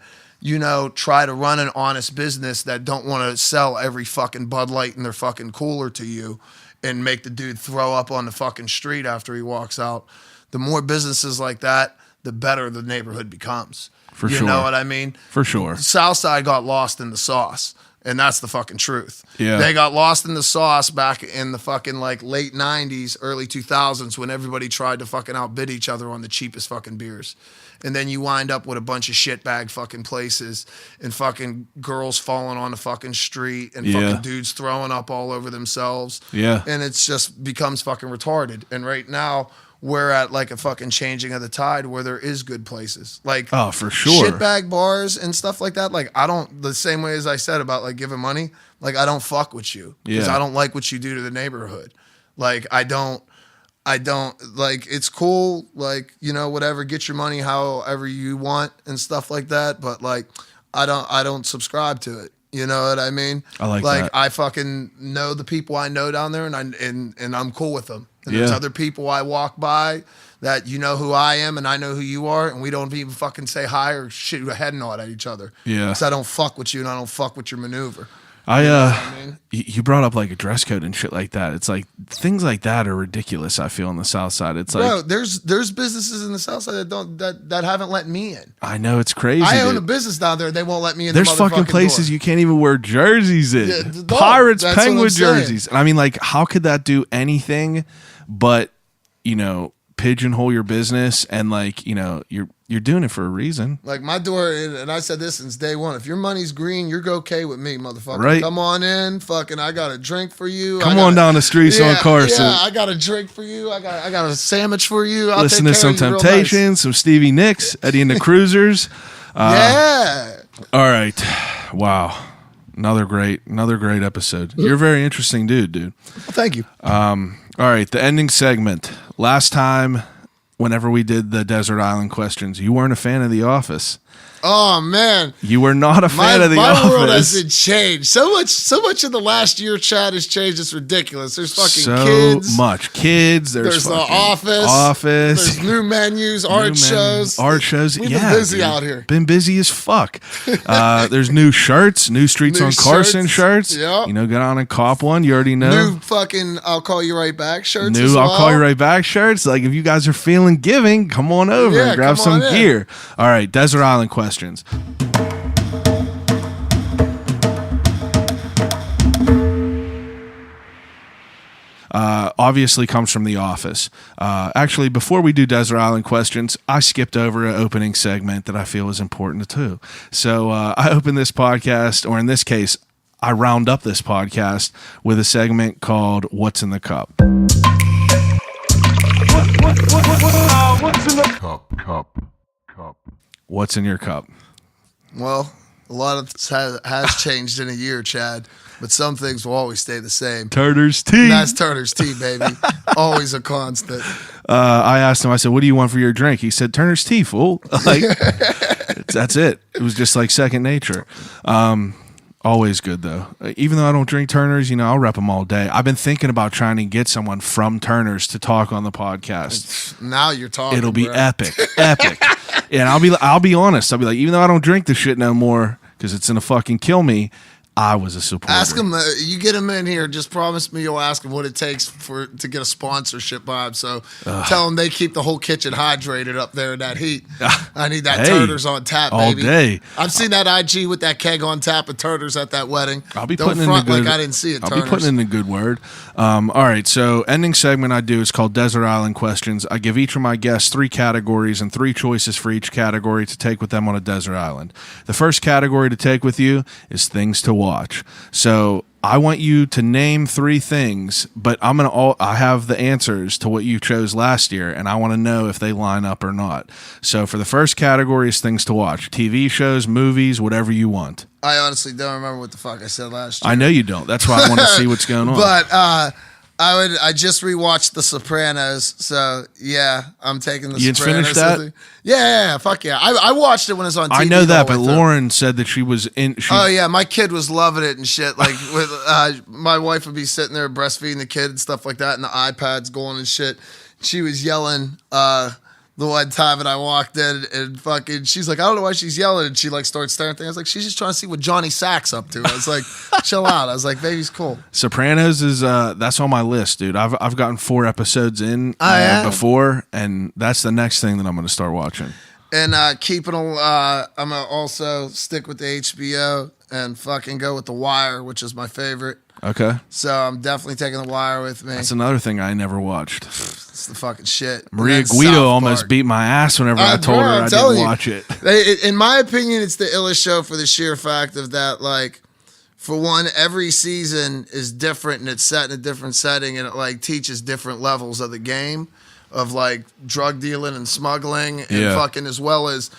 try to run an honest business that don't want to sell every fucking Bud Light in their fucking cooler to you and make the dude throw up on the fucking street after he walks out, the more businesses like that, the better the neighborhood becomes. For sure. You know what I mean? For sure. Southside got lost in the sauce. And that's the fucking truth. Yeah. They got lost in the sauce back in the fucking like late 90s, early 2000s when everybody tried to fucking outbid each other on the cheapest fucking beers. And then you wind up with a bunch of shitbag fucking places and fucking girls falling on the fucking street and fucking dudes throwing up all over themselves. Yeah. And it's just becomes fucking retarded. And right now, we're at like a fucking changing of the tide where there is good places. Like, oh, for sure. Shitbag bars and stuff like that. Like, I don't, the same way as I said about like giving money, like, I don't fuck with you because I don't like what you do to the neighborhood. Like, I don't, like, it's cool. Like, you know, whatever, get your money however you want and stuff like that. But like, I don't subscribe to it. You know what I mean? I like that. I fucking know the people I know down there and I'm cool with them. And there's other people I walk by that you know who I am and I know who you are, and we don't even fucking say hi or shoot a head nod at each other. Yeah. Because I don't fuck with you and I don't fuck with your maneuver. You brought up like a dress code and shit like that. It's like things like that are ridiculous. I feel on the South Side. It's like, bro, there's businesses in the South Side that haven't let me in. I know it's crazy. I own dude. a business down there. They won't let me in. There's the fucking places door. you can't even wear jerseys in. Yeah, no, Pirates, that's what I'm Penguin saying. jerseys. And I mean, like, how could that do anything but, you know, pigeonhole your business and like, you know, you're doing it for a reason. Like my door, and I said this since day one. If your money's green, you're okay with me, motherfucker. Right. Come on in, fucking. I got a drink for you. Come on down the streets on Carson. Yeah, I got a drink for you. I got a sandwich for you. I'll Listen take to care some of you real Temptations, nice. some Stevie Nicks, Eddie and the Cruisers. Yeah. All right. Wow. Another great episode. You're a very interesting dude. Well, thank you. All right, the ending segment. Last time, whenever we did the Desert Island questions, you weren't a fan of The Office. Oh man, You were not a fan of The my Office. world hasn't changed so much in the last year. Chad has changed. It's ridiculous. There's fucking so kids. much kids. There's The fucking Office. There's Office. new menus, art shows. Art shows. We've yeah, been busy dude. out here. Been busy as fuck. There's new shirts, new Streets New on Carson shirts. shirts. Yep. You know, get on and cop one. You already know. New fucking I'll call you right back shirts. New as well. I'll call you right back shirts. Like if you guys are feeling giving, come on over Yeah, and grab come some on in. gear. All right, Desert Island questions. Obviously comes from The Office. Actually, before we do Desert Island questions, I skipped over an opening segment that I feel is important too. So I open this podcast, or in this case, I round up this podcast with a segment called What's in the Cup. What's in your cup? Well, a lot of this has changed in a year, Chad, but some things will always stay the same. Turner's tea. That's Turner's tea, baby. Always a constant. I asked him, I said, what do you want for your drink? He said, Turner's tea, fool. Like, that's it. It was just like second nature. Always good, though. Even though I don't drink Turner's, you know, I'll rep them all day. I've been thinking about trying to get someone from Turner's to talk on the podcast. Now you're talking. It'll be bro. epic. Epic. And I'll be honest. I'll be like, even though I don't drink the shit no more because it's gonna fucking kill me, I was a supporter. Ask him. You get him in here. Just promise me you'll ask him what it takes to get a sponsorship vibe. So tell him they keep the whole kitchen hydrated up there in that heat. I need that Hey, Turner's on tap, all baby. day. I've seen that IG with that keg on tap of Turner's at that wedding. I'll be Don't putting front in a good. like I didn't see it. I'll Turner's. be putting in a good word. All right. So ending segment I do is called Desert Island Questions. I give each of my guests 3 categories and 3 choices for each category to take with them on a desert island. The first category to take with you is things to watch. So I want you to name 3 things, but I have the answers to what you chose last year, and I want to know if they line up or not. So for the first category is things to watch. TV shows, movies, whatever you want. I honestly don't remember what the fuck I said last year. I know you don't. That's why I want to see what's going on. But I just rewatched The Sopranos, so yeah, I'm taking The You Sopranos. finished that? with me. Yeah, fuck yeah. I watched it when it was on TV. I know that, the but whole way through. Lauren said that she was in. Oh yeah, my kid was loving it and shit. Like with my wife would be sitting there breastfeeding the kid and stuff like that, and the iPad's going and shit. She was yelling the one time, and I walked in and fucking, she's like, I don't know why she's yelling, and she like starts staring at things. I was like, she's just trying to see what Johnny Sack's up to. I was like, chill out. I was like, baby's cool. Sopranos is that's on my list, dude. I've gotten 4 episodes in yeah? before, and that's the next thing that I'm going to start watching. And keeping, I'm gonna also stick with the HBO. and fucking go with The Wire, which is my favorite. Okay. So I'm definitely taking The Wire with me. That's another thing I never watched. It's the fucking shit. Maria And then Guido South almost Park. beat my ass whenever I told Bro, her I'm I telling didn't you. watch it. In my opinion, it's the illest show for the sheer fact of that, like, for one, every season is different and it's set in a different setting and it like teaches different levels of the game of like drug dealing and smuggling and Yeah. fucking as well as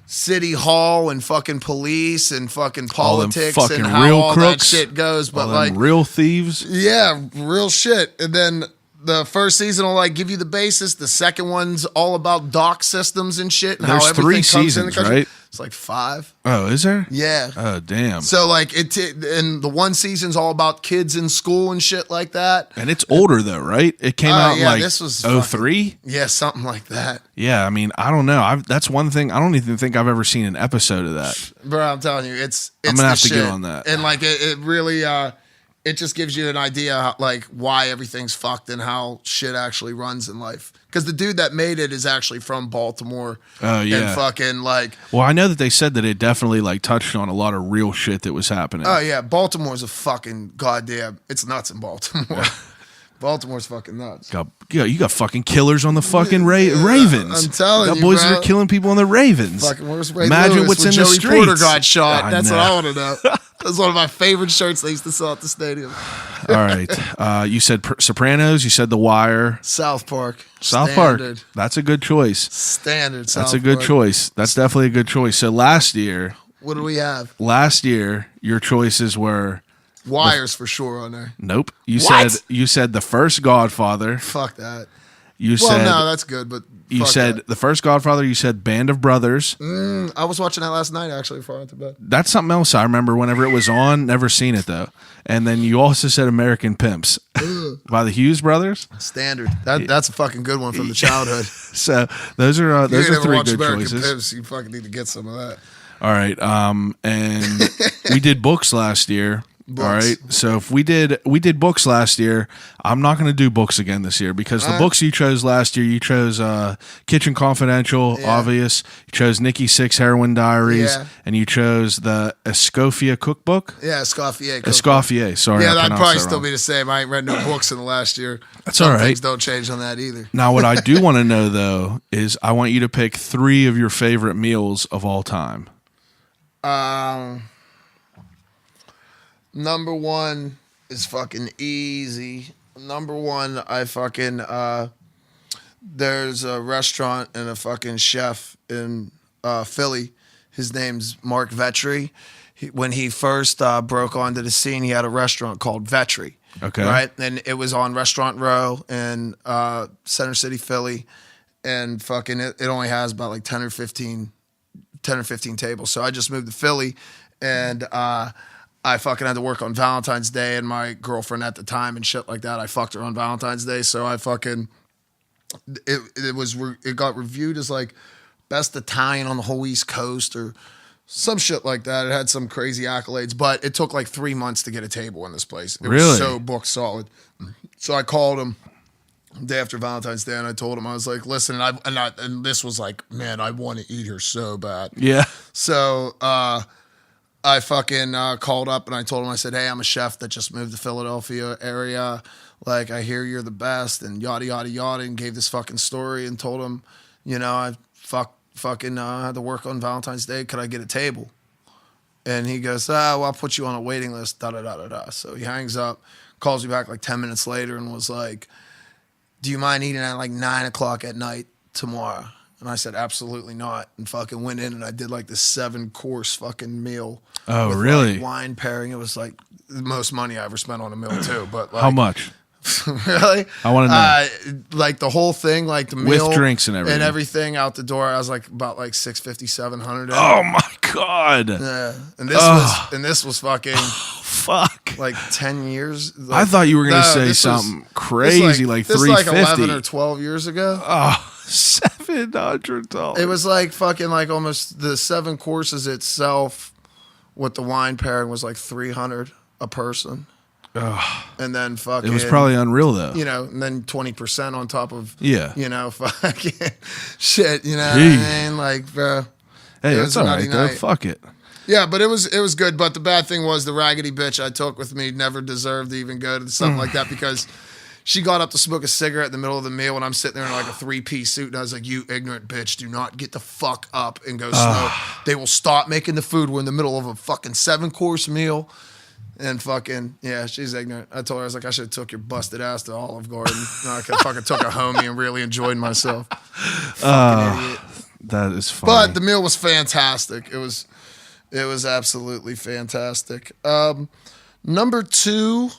city hall and fucking police and fucking All them politics fucking and how real all crooks, that shit goes. But All like, them real thieves. yeah, real shit. And then the first season will like give you the basis. The second one's all about dock systems and shit and There's how everything 3 comes in the seasons, country. right? It's like 5. Oh, is there? Yeah. Oh, damn. So like and the one season's all about kids in school and shit like that. And it's older though, right? It came out in yeah, like this was 03? Yeah, something like that. Yeah, I mean, I don't know. That's one thing. I don't even think I've ever seen an episode of that. Bro, I'm telling you, it's I'm gonna the have to get shit. on that. And like it really it just gives you an idea how, like why everything's fucked and how shit actually runs in life. Because the dude that made it is actually from Baltimore. Oh, yeah. And fucking like Well, I know that they said that it definitely like touched on a lot of real shit that was happening. oh yeah, Baltimore's a fucking goddamn. It's nuts in Baltimore. Baltimore's fucking nuts. You got fucking killers on the fucking Ravens. I'm telling got you, boys bro. that are killing people on the Ravens. Fucking where's Ray Imagine Lewis what's when in the Joey streets. Porter got shot. I That's know. what I want to know. That's one of my favorite shirts they used to sell at the stadium. All right. You said Sopranos. You said The Wire. South Park. South Standard. Park. That's a good choice. Standard. That's South a good Park. choice. That's definitely a good choice. So last year, What do we have? your choices were Wires for sure on there. nope. You What? said the first Godfather. Fuck that. You Well, said no, that's good, but you fuck said that. the first Godfather. You said Band of Brothers. I was watching that last night actually before I went to bed. That's something else I remember whenever it was on. Never seen it though. And then you also said American Pimps by the Hughes brothers. Standard. That's a fucking good one from the childhood. So those are If you ain't ever 3 watched good American choices. Pimps, you fucking need to get some of that. All right. And we did books last year. Books. All right. So if we did books last year, I'm not going to do books again this year because the books you chose last year, you chose Kitchen Confidential, Yeah. obvious. You chose Nikki Sixx Heroin Diaries, Yeah. and you chose the Escoffier Cookbook. Yeah, Escoffier. Escoffier. Sorry, Yeah, I that'd pronounced probably that still wrong. be the same. I ain't read no books in the last year. That's Some all right. things don't change on that either. Now, what I do want to know though is I want you to pick 3 of your favorite meals of all time. Number 1 is fucking easy. Number 1, I fucking there's a restaurant and a fucking chef in Philly. His name's Mark Vetri. When he first broke onto the scene, he had a restaurant called Vetri. Okay. Right? And it was on Restaurant Row in Center City, Philly. And fucking it only has about like 10 or 15 tables. So I just moved to Philly and I fucking had to work on Valentine's Day and my girlfriend at the time and shit like that. I fucked her on Valentine's Day. So I fucking, it got reviewed as like best Italian on the whole East Coast or some shit like that. It had some crazy accolades, but it took like 3 months to get a table in this place. It Really? was so booked solid. So I called him day after Valentine's Day and I told him, I was like, listen, and this was like, man, I want to eat her so bad. Yeah. So I fucking called up and I told him, I said, hey, I'm a chef that just moved to Philadelphia area. Like, I hear you're the best and yada, yada, yada, and gave this fucking story and told him, you know, I fucking had to work on Valentine's Day. Could I get a table? And he goes, well, I'll put you on a waiting list, da, da, da, da, da. So he hangs up, calls me back like 10 minutes later and was like, do you mind eating at like 9 o'clock at night tomorrow? And I said, absolutely not. And fucking went in and I did like this 7-course fucking meal. Oh, with, really? like, wine pairing. It was like the most money I ever spent on a meal too. But like, How much? really? I want to know. Like the whole thing, like the With meal drinks and everything. out the door. I was like about like $650, $700. Oh my God. Yeah. And this was fucking Fuck. like 10 years. I Like, thought you were going to no, say this was- something crazy like this was like 350. 11 or 12 years ago. Oh, $700. It was like fucking like almost the 7 courses itself with the wine pairing was like $300 a person. And then fucking It was probably unreal though. you know, and then 20% on top of Yeah. you know, fucking shit, you know what I Jeez. mean? Like, bro. Hey, it that's was a all nutty right though. night. Fuck it. Yeah, but it was good. But the bad thing was the raggedy bitch I took with me never deserved to even go to something like that because she got up to smoke a cigarette in the middle of the meal, and I'm sitting there in like a 3-piece suit, and I was like, "You ignorant bitch, do not get the fuck up and go smoke. They will stop making the food. We're in the middle of a fucking 7-course meal." And fucking, yeah, she's ignorant. I told her, I was like, I should have took your busted ass to Olive Garden. I fucking took a homie and really enjoyed myself. Fucking idiot. That is funny. But the meal was fantastic. It was absolutely fantastic. Number 2,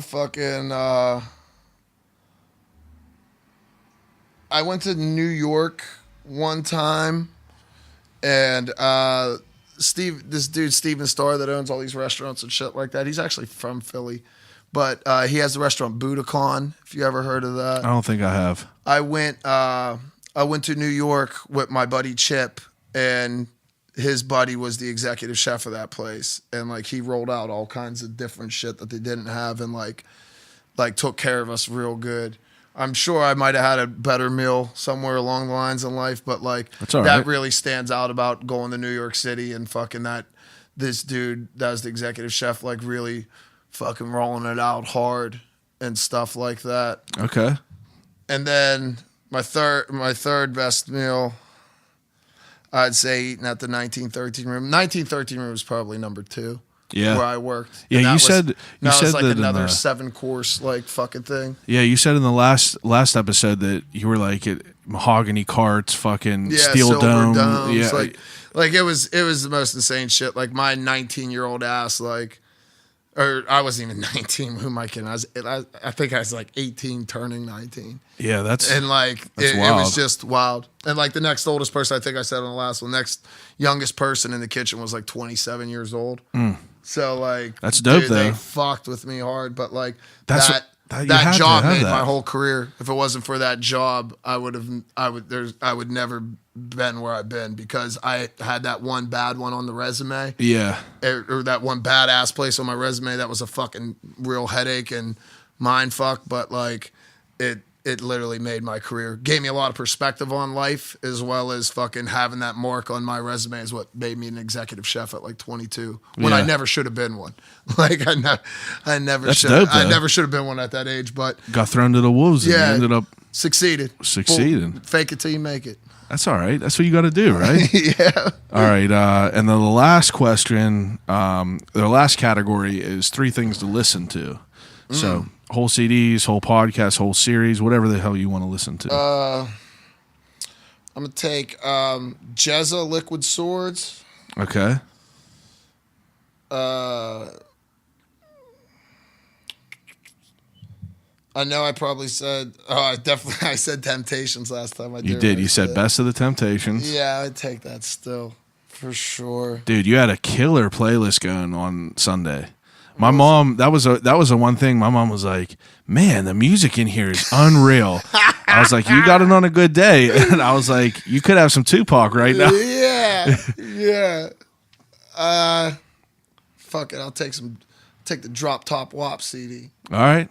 fucking, I went to New York one time, and this dude, Steven Starr, that owns all these restaurants and shit like that, he's actually from Philly, but he has the restaurant Budokan, if you ever heard of that. I don't think I have. I went to New York with my buddy Chip, and his buddy was the executive chef of that place, and like he rolled out all kinds of different shit that they didn't have, and like took care of us real good. I'm sure I might have had a better meal somewhere along the lines in life, but like that really stands out about going to New York City and fucking that this dude that was the executive chef like really fucking rolling it out hard and stuff like that. Okay. And then my third best meal, I'd say eating at the 1913 room. 1913 room was probably number 2. Yeah. Where I worked. Yeah, you said it was like that another 7-course like fucking thing. Yeah, you said in the last episode that you were like at mahogany carts, fucking steel silver dome. domes. Yeah, Like it was the most insane shit. Like my 19-year-old ass, like, or I wasn't even 19. Who am I kidding? I think I was like 18, turning 19. Yeah, that's and like it was just wild. And like the next oldest person, I think I said on the last one, next youngest person in the kitchen was like 27 years old. So like that's dope, dude, though. They fucked with me hard, but like that job made my whole career. If it wasn't for that job, I would never been where I've been because I had that one bad one on the resume. Yeah. Or that one badass place on my resume that was a fucking real headache and mind fuck, but like it literally made my career. Gave me a lot of perspective on life, as well as fucking having that mark on my resume is what made me an executive chef at like 22, when I never should have been one. Like I never should. I never should have been one at that age, but got thrown to the wolves. And ended up succeeded. Fake it till you make it. That's all right. That's what you got to do, right? Yeah. All right. And then the last question, the last category is 3 things to listen to. So whole CDs, whole podcast, whole series, whatever the hell you want to listen to. I'm going to take Jezza Liquid Swords. Okay. I know I probably said, I said Temptations last time. You did. You said Best of the Temptations. Yeah, I'd take that still, for sure. Dude, you had a killer playlist going on Sunday. My mom, that was the one thing. My mom was like, "Man, the music in here is unreal." I was like, "You got it on a good day," and I was like, "You could have some Tupac right now." Yeah. Fuck it, I'll take the Drop Top Wop CD. All right.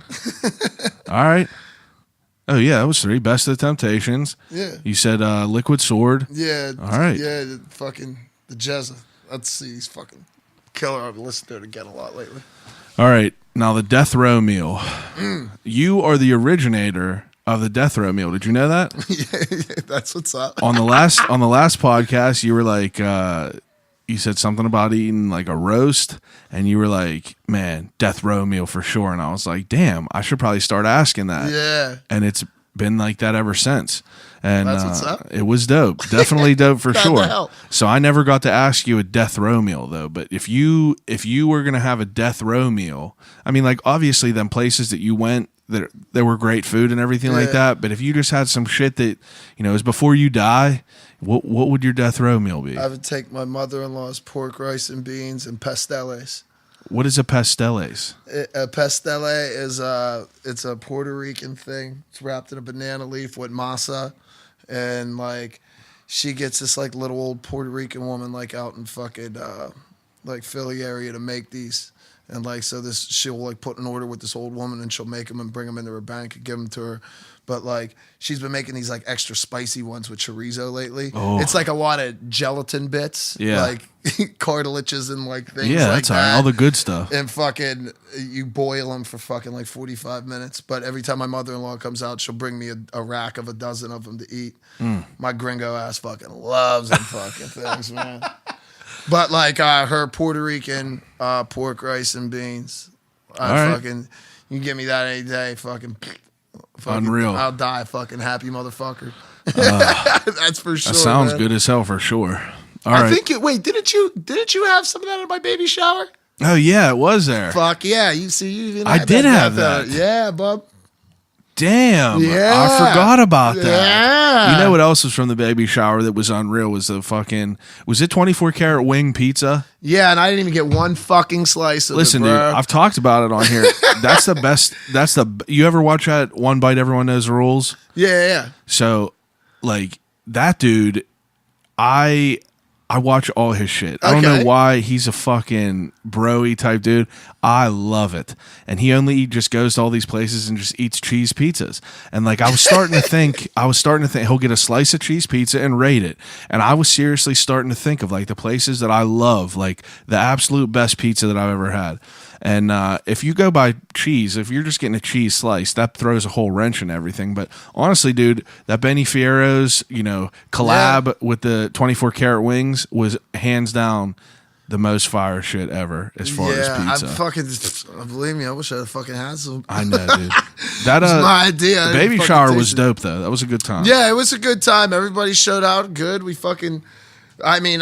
Oh yeah, that was 3. Best of the Temptations. Yeah. You said Liquid Sword. Yeah. All right. Yeah, the Jezza. Let's see, he's fucking killer. I've listened to it again a lot lately. All right. Now the Death Row Meal. You are the originator of the Death Row Meal. Did you know that? Yeah, that's what's up. On the last podcast, you were like, you said something about eating like a roast, and you were like, "Man, Death Row Meal for sure." And I was like, "Damn, I should probably start asking that." Yeah. And it's been like that ever since. And that's what's up. It was dope. Definitely dope for sure. Hell? So I never got to ask you a Death Row Meal though. But if you were gonna have a Death Row Meal, I mean, like obviously them places that you went that there were great food and everything like that. But if you just had some shit that is before you die, what would your Death Row Meal be? I would take my mother-in-law's pork, rice, and beans and pasteles. What is a pasteles? A pastele is it's a Puerto Rican thing. It's wrapped in a banana leaf with masa, and like she gets this like little old Puerto Rican woman like out in fucking like Philly area to make these, And like, so she'll like put an order with this old woman, and she'll make them and bring them into her bank and give them to her. But like, she's been making these like extra spicy ones with chorizo lately. Oh. It's like a lot of gelatin bits, like cartilages and like things. Yeah, like that's that. all the good stuff. And fucking, you boil them for fucking like 45 minutes. But every time my mother-in-law comes out, she'll bring me a rack of a dozen of them to eat. My gringo ass fucking loves them fucking things, man. But like her Puerto Rican pork, rice, and beans. Fucking, you can give me that any day. Fucking unreal. I'll die a fucking happy motherfucker. That's for sure. That sounds man. good as hell for sure. All right. I think wait, didn't you have some of that at my baby shower? Oh yeah, it was there. Fuck yeah. You see, you even I had did have that. Yeah, bub. Damn. Yeah. I forgot about that. Yeah. You know what else was from the baby shower that was unreal was was it 24 karat wing pizza? Yeah, and I didn't even get one fucking slice of Listen, it, dude, bro. I've talked about it on here. That's the best. You ever watch that One Bite Everyone Knows the Rules? Yeah. So, like, that dude, I watch all his shit. I don't know why. He's a fucking bro-y type dude. I love it. And he only just goes to all these places and just eats cheese pizzas. And like, I was starting to think he'll get a slice of cheese pizza and rate it. And I was seriously starting to think of like the places that I love, like the absolute best pizza that I've ever had. And if you go by cheese, if you're just getting a cheese slice, that throws a whole wrench in everything. But honestly, dude, that Benny Fierro's, collab with the 24 karat wings was hands down the most fire shit ever as far as pizza. I fucking believe me. I wish I had fucking had some. I know, dude. That my idea. The baby shower was dope though. That was a good time. Yeah, it was a good time. Everybody showed out good. We fucking. I mean,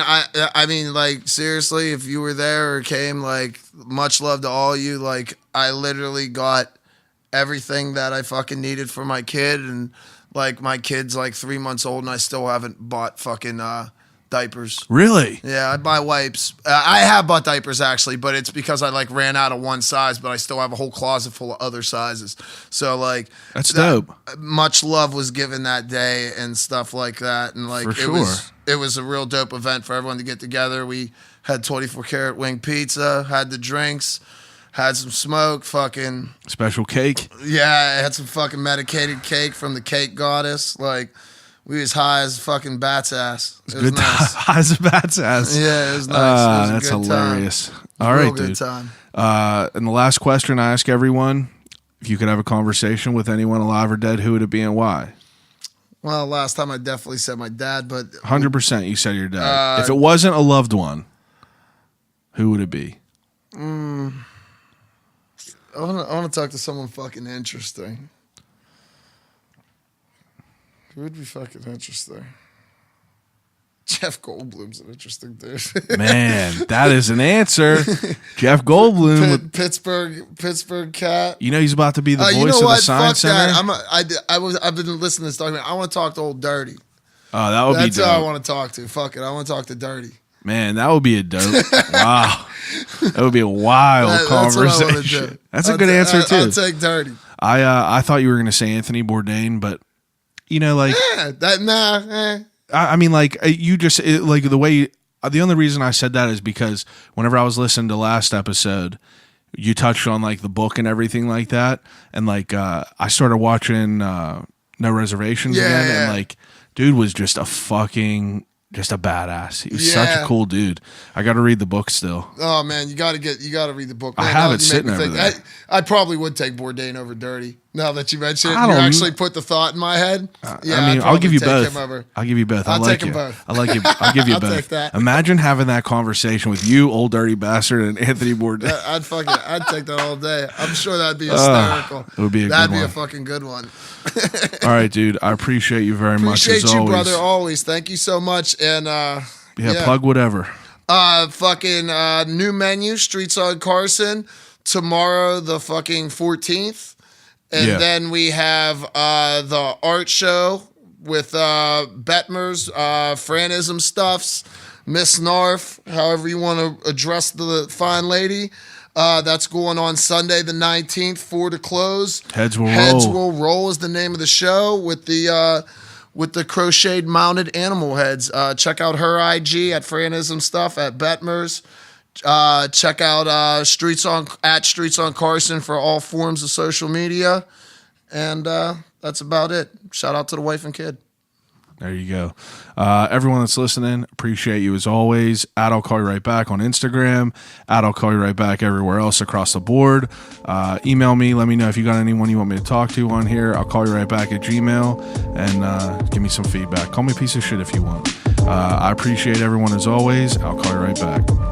like, seriously, if you were there or came, like, much love to all of you. Like, I literally got everything that I fucking needed for my kid. And, like, my kid's, like, 3 months old, and I still haven't bought fucking diapers. Really? Yeah, I buy wipes. I have bought diapers, actually, but it's because I, like, ran out of one size, but I still have a whole closet full of other sizes. So, like... That's dope. Much love was given that day and stuff like that. And, like, it was a real dope event for everyone to get together. We had 24 karat wing pizza, had the drinks, had some smoke, fucking... Special cake? Yeah, I had some fucking medicated cake from the cake goddess. Like... We was high as fucking bat's ass. It was nice. High as a bat's ass. Yeah, it was nice. That's hilarious. Time. All right, good dude. Time. And the last question I ask everyone, if you could have a conversation with anyone alive or dead, who would it be and why? Well, last time I definitely said my dad, but... 100% you said your dad. If it wasn't a loved one, who would it be? I want to talk to someone fucking interesting. Who would be fucking interesting? Jeff Goldblum's an interesting dude. Man, that is an answer. Jeff Goldblum. With, Pittsburgh cat. You know he's about to be the voice of the Science Center? I've been listening to this document. I want to talk to old Dirty. Oh, that would be dope. That's who I want to talk to. Fuck it. I want to talk to Dirty. Man, that would be a dope. Wow. That would be a wild conversation. That's a good answer, too. I'll take Dirty. I thought you were going to say Anthony Bourdain, but... like I mean, like you just like the way. The only reason I said that is because whenever I was listening to last episode, you touched on like the book and everything like that, and like I started watching No Reservations again, and like dude was just a badass. He was such a cool dude. I got to read the book still. Oh man, you got to read the book. Man, I have it sitting over there. I probably would take Bourdain over Dirty. Now that you mentioned it, you actually put the thought in my head. I mean, I'll give you both. I'll give you both. I'll take them both. I like you. I'll give you both. Take that. Imagine having that conversation with you, old dirty bastard, and Anthony Bourdain. I'd take that all day. I'm sure that'd be hysterical. It would be that'd be a fucking good one. All right, dude. I appreciate you very much. Appreciate you, brother. Always. Thank you so much. And plug whatever. Fucking new menu, Streets on Carson. Tomorrow, the fucking 14th. And then we have the art show with Betmers, Franism Stuffs, Miss Narf, however you want to address the fine lady. That's going on Sunday the 19th, 4 to close. Heads Will Roll. Heads Will Roll is the name of the show with the crocheted mounted animal heads. Check out her IG at Franism Stuff at Betmers. Check out Streets on Carson for all forms of social media. And that's about it. Shout out to the wife and kid. There you go. Everyone that's listening, appreciate you as always. I'll call you right back on Instagram. I'll call you right back everywhere else across the board. Email me. Let me know if you got anyone you want me to talk to on here. I'll call you right back at Gmail and give me some feedback. Call me a piece of shit if you want. I appreciate everyone as always. I'll call you right back.